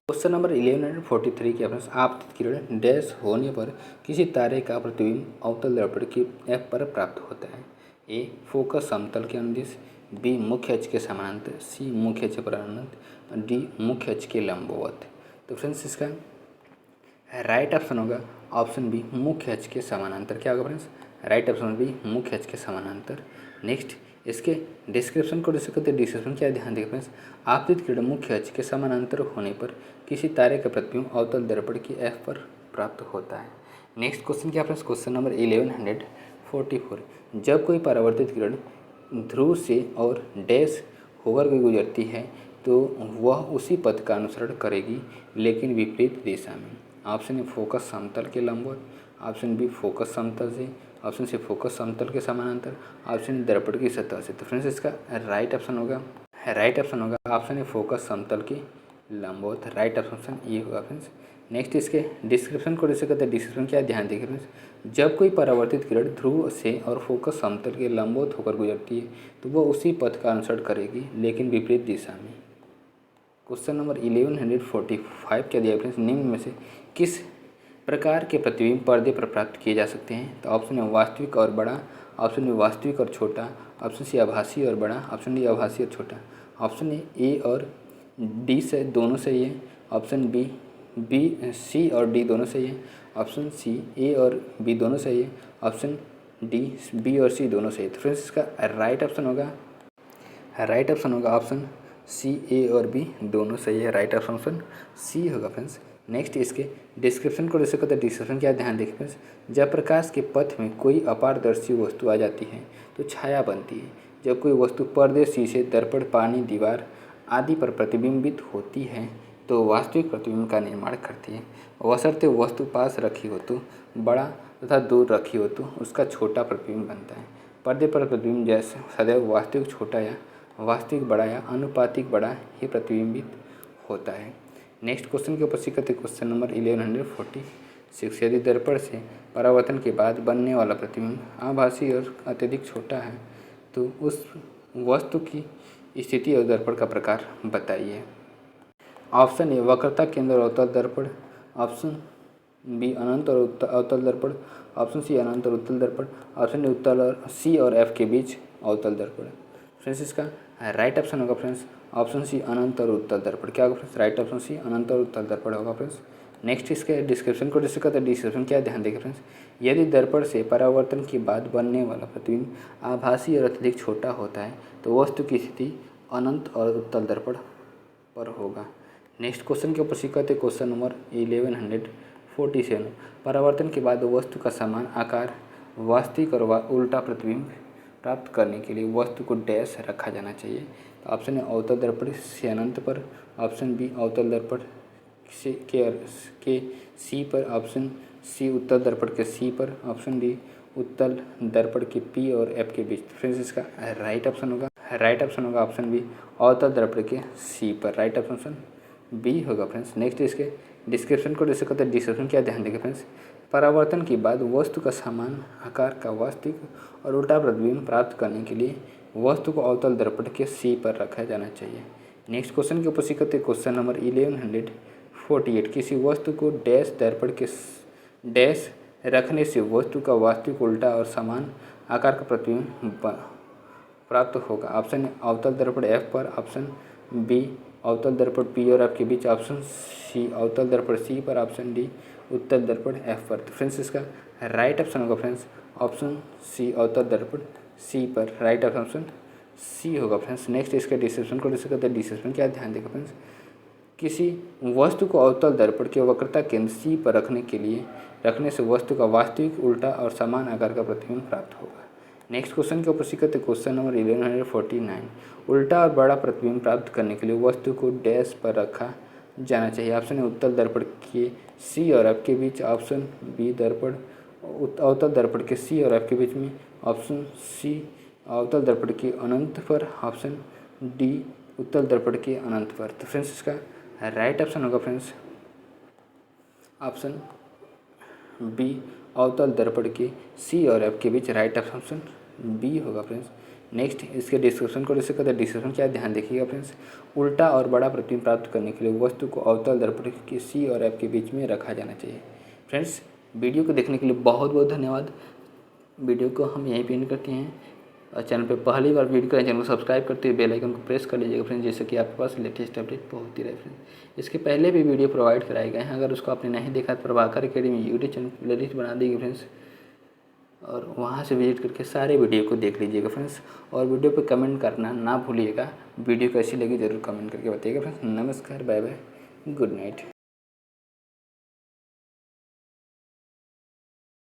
क्वेश्चन नंबर 1143 के ऑप्शन आपतित किरण डैश होने पर किसी तारे का प्रतिबिंब अवतल दर्पण की एफ पर प्राप्त होता है। ए फोकस समतल के अनुदिश, बी मुख्य अक्ष के समानांतर, सी मुख्य अक्ष पर अनंत, डी मुख्य अक्ष के लंबवत। तो फ्रेंड्स इसका राइट ऑप्शन होगा ऑप्शन बी मुख्य अक्ष के समानांतर। क्या होगा फ्रेंड्स? राइट ऑप्शन बी मुख्य अक्ष के समानांतर। नेक्स्ट इसके डिस्क्रिप्शन को डिस्क्रिप्शन क्या ध्यान दें फ्रेंड्स। आपतित किरण मुख्य अक्ष के समानांतर होने पर किसी तारे का प्रतिबिंब अवतल दर्पण की एफ पर प्राप्त होता है। नेक्स्ट क्वेश्चन क्या फ्रेंड्स? Question number 1144। जब कोई परावर्तित किरण ध्रुव से और डैश होकर के गुजरती है तो वह उसी पथ का अनुसरण करेगी लेकिन विपरीत दिशा में। ऑप्शन ए फोकस समतल के लंबवत, ऑप्शन बी फोकस समतल से, ऑप्शन सी फोकस समतल के समानांतर, ऑप्शन दर्पण की सतह से। तो फ्रेंड्स इसका राइट ऑप्शन होगा ऑप्शन ए फोकस समतल के लंबवत। राइट ऑप्शन ये होगा फ्रेंड्स। नेक्स्ट इसके डिस्क्रिप्शन को डिस्क्रिप्शन क्या ध्यान देखिए फ्रेंड्स। जब कोई परावर्तित किरण ध्रुव से और फोकस समतल के लंबवत होकर गुजरती है तो वह उसी पथ का अनुसरण करेगी लेकिन विपरीत दिशा में। क्वेश्चन नंबर 1145 क्या दिया फ्रेंड्स? निम्न में से किस प्रकार के प्रतिबिंब पर्दे पर प्राप्त किए जा सकते हैं? तो ऑप्शन ए वास्तविक और बड़ा, ऑप्शन बी वास्तविक और छोटा, ऑप्शन सी आभासी और बड़ा, ऑप्शन डी आभासी और छोटा, ऑप्शन ए और डी से दोनों सही है, ऑप्शन बी सी और डी दोनों सही है, ऑप्शन सी ए और बी दोनों सही है, ऑप्शन डी बी और सी दोनों सही है। तो फ्रेंड्स इसका राइट ऑप्शन होगा ऑप्शन सी ए और बी दोनों सही है। राइट ऑप्शन सी होगा फ्रेंड्स। नेक्स्ट इसके डिस्क्रिप्शन को डिस्क्रिप्शन क्या ध्यान देखिए फ्रेंड्स। जब प्रकाश के पथ में कोई अपारदर्शी वस्तु आ जाती है तो छाया बनती है। जब कोई वस्तु पर्दे, शीशे, दर्पण, पानी, दीवार आदि पर प्रतिबिंबित होती है तो वास्तविक प्रतिबिंब का निर्माण करती है। बशर्ते वस्तु पास रखी हो तो बड़ा तथा दूर रखी हो तो उसका छोटा प्रतिबिंब बनता है। पर्दे पर प्रतिबिंब जैसे सदैव वास्तविक छोटा या वास्तविक बड़ा या अनुपातिक बड़ा ही प्रतिबिंबित होता है। नेक्स्ट क्वेश्चन के ऊपर क्वेश्चन नंबर 1146। यदि दर्पण से परावर्तन के बाद बनने वाला प्रतिबिंब आभासी और अत्यधिक छोटा है तो उस वस्तु की स्थिति और दर्पण का प्रकार बताइए। ऑप्शन ए वक्रता केंद्र और अवतल दर्पण, ऑप्शन बी अनंत और अवतल दर्पण, ऑप्शन सी अनंत और उत्तल दर्पण, ऑप्शन डी उत्तल और सी और एफ के बीच अवतल दर्पण। फ्रेंड्स इसका राइट ऑप्शन होगा फ्रेंड्स ऑप्शन सी अनंत और उत्तल दर्पण। क्या होगा फ्रेंड्स? राइट ऑप्शन सी अनंत और उत्तल दर्पण होगा फ्रेंड्स। नेक्स्ट इसके डिस्क्रिप्शन को डिस्क्रिप्शन क्या ध्यान देगा फ्रेंड्स। यदि दर्पण से परावर्तन के बाद बनने वाला प्रतिबिंब आभासी और अत्यधिक छोटा होता है तो वस्तु की स्थिति अनंत और उत्तल दर्पण पर होगा। नेक्स्ट क्वेश्चन के ऊपर क्वेश्चन नंबर 1147। परावर्तन के बाद वस्तु का समान आकार, वास्तविक और उल्टा प्रतिबिंब प्राप्त करने के लिए वस्तु को डैश रखा जाना चाहिए। तो ऑप्शन ए अवतल दर्पण से अनंत पर, ऑप्शन बी अवतल दर्पण के सी पर, ऑप्शन सी उत्तल दर्पण के सी पर, ऑप्शन डी उत्तल दर्पण के पी और एफ के बीच। फ्रेंड्स इसका राइट ऑप्शन होगा ऑप्शन बी अवतल दर्पण के सी पर। राइट ऑप्शन बी होगा फ्रेंड्स। नेक्स्ट इसके डिस्क्रिप्शन को डिस्क्रिप्शन क्या ध्यान देंगे फ्रेंड्स। परावर्तन के बाद वस्तु का समान आकार का वास्तविक और उल्टा प्रतिबिंब प्राप्त करने के लिए वस्तु को अवतल दर्पण के सी पर रखा जाना चाहिए। नेक्स्ट क्वेश्चन के ऊपर क्वेश्चन नंबर 1148। किसी वस्तु को डैश दर्पण के डैश रखने से वस्तु का वास्तविक उल्टा और समान आकार का प्रतिबिंब प्राप्त होगा। ऑप्शन ए अवतल दर्पण एफ पर, ऑप्शन बी अवतल दर्पण पी और एफ के बीच, ऑप्शन सी अवतल दर्पण सी पर, ऑप्शन डी उत्तल दर्पण एफ पर। तो फ्रेंड्स इसका राइट ऑप्शन होगा फ्रेंड्स ऑप्शन सी अवतल दर्पण सी पर। राइट ऑप्शन सी होगा फ्रेंड्स। नेक्स्ट इसका डिस्क्रिप्शन को डिस्क्रिप्शन क्या ध्यान देगा फ्रेंड्स। किसी वस्तु को अवतल दर्पण के वक्रता केंद्र C पर रखने से वस्तु का वास्तविक उल्टा और समान आकार का प्रतिबिंब प्राप्त होगा। नेक्स्ट क्वेश्चन के ऊपर सीखते क्वेश्चन नंबर 1149। उल्टा और बड़ा प्रतिबिंब प्राप्त करने के लिए वस्तु को डैश पर रखा जाना चाहिए। ऑप्शन ए उत्तल दर्पण के C और F के बीच, ऑप्शन बी दर्पण अवतल दर्पण के C और F के बीच में, ऑप्शन सी अवतल दर्पण के अनंत पर, ऑप्शन डी उत्तल दर्पण के अनंत पर। तो फ्रेंड्स इसका राइट ऑप्शन होगा फ्रेंड्स ऑप्शन बी अवतल दर्पण के C और F के बीच। राइट ऑप्शन बी होगा फ्रेंड्स। नेक्स्ट इसके डिस्क्रिप्शन को जैसे कहते हैं, डिस्क्रिप्शन क्या ध्यान देखिएगा फ्रेंड्स। उल्टा और बड़ा प्रतिबिंब प्राप्त करने के लिए वस्तु को अवतल दर्पण के C और F के बीच में रखा जाना चाहिए। फ्रेंड्स वीडियो को देखने के लिए बहुत बहुत धन्यवाद। वीडियो को हम यहीं पे एंड करते हैं और चैनल पे पहली बार वीडियो करें, चैनल को सब्सक्राइब करते हुए बेल आइकन को प्रेस कर लीजिएगा फ्रेंड्स, जिससे कि आपके पास लेटेस्ट अपडेट पहुंचती रहे फ्रेंड्स। इसके पहले भी वीडियो प्रोवाइड कराए गए हैं, अगर उसको आपने नहीं देखा तो Prabhakar academy YouTube channel playlist बना देंगे फ्रेंड्स, और वहाँ से विजिट करके सारे वीडियो को देख लीजिएगा फ्रेंड्स। और वीडियो पे कमेंट करना ना भूलिएगा। वीडियो कैसी लगी ज़रूर कमेंट करके बताइएगा फ्रेंड्स। नमस्कार, बाय बाय, गुड नाइट।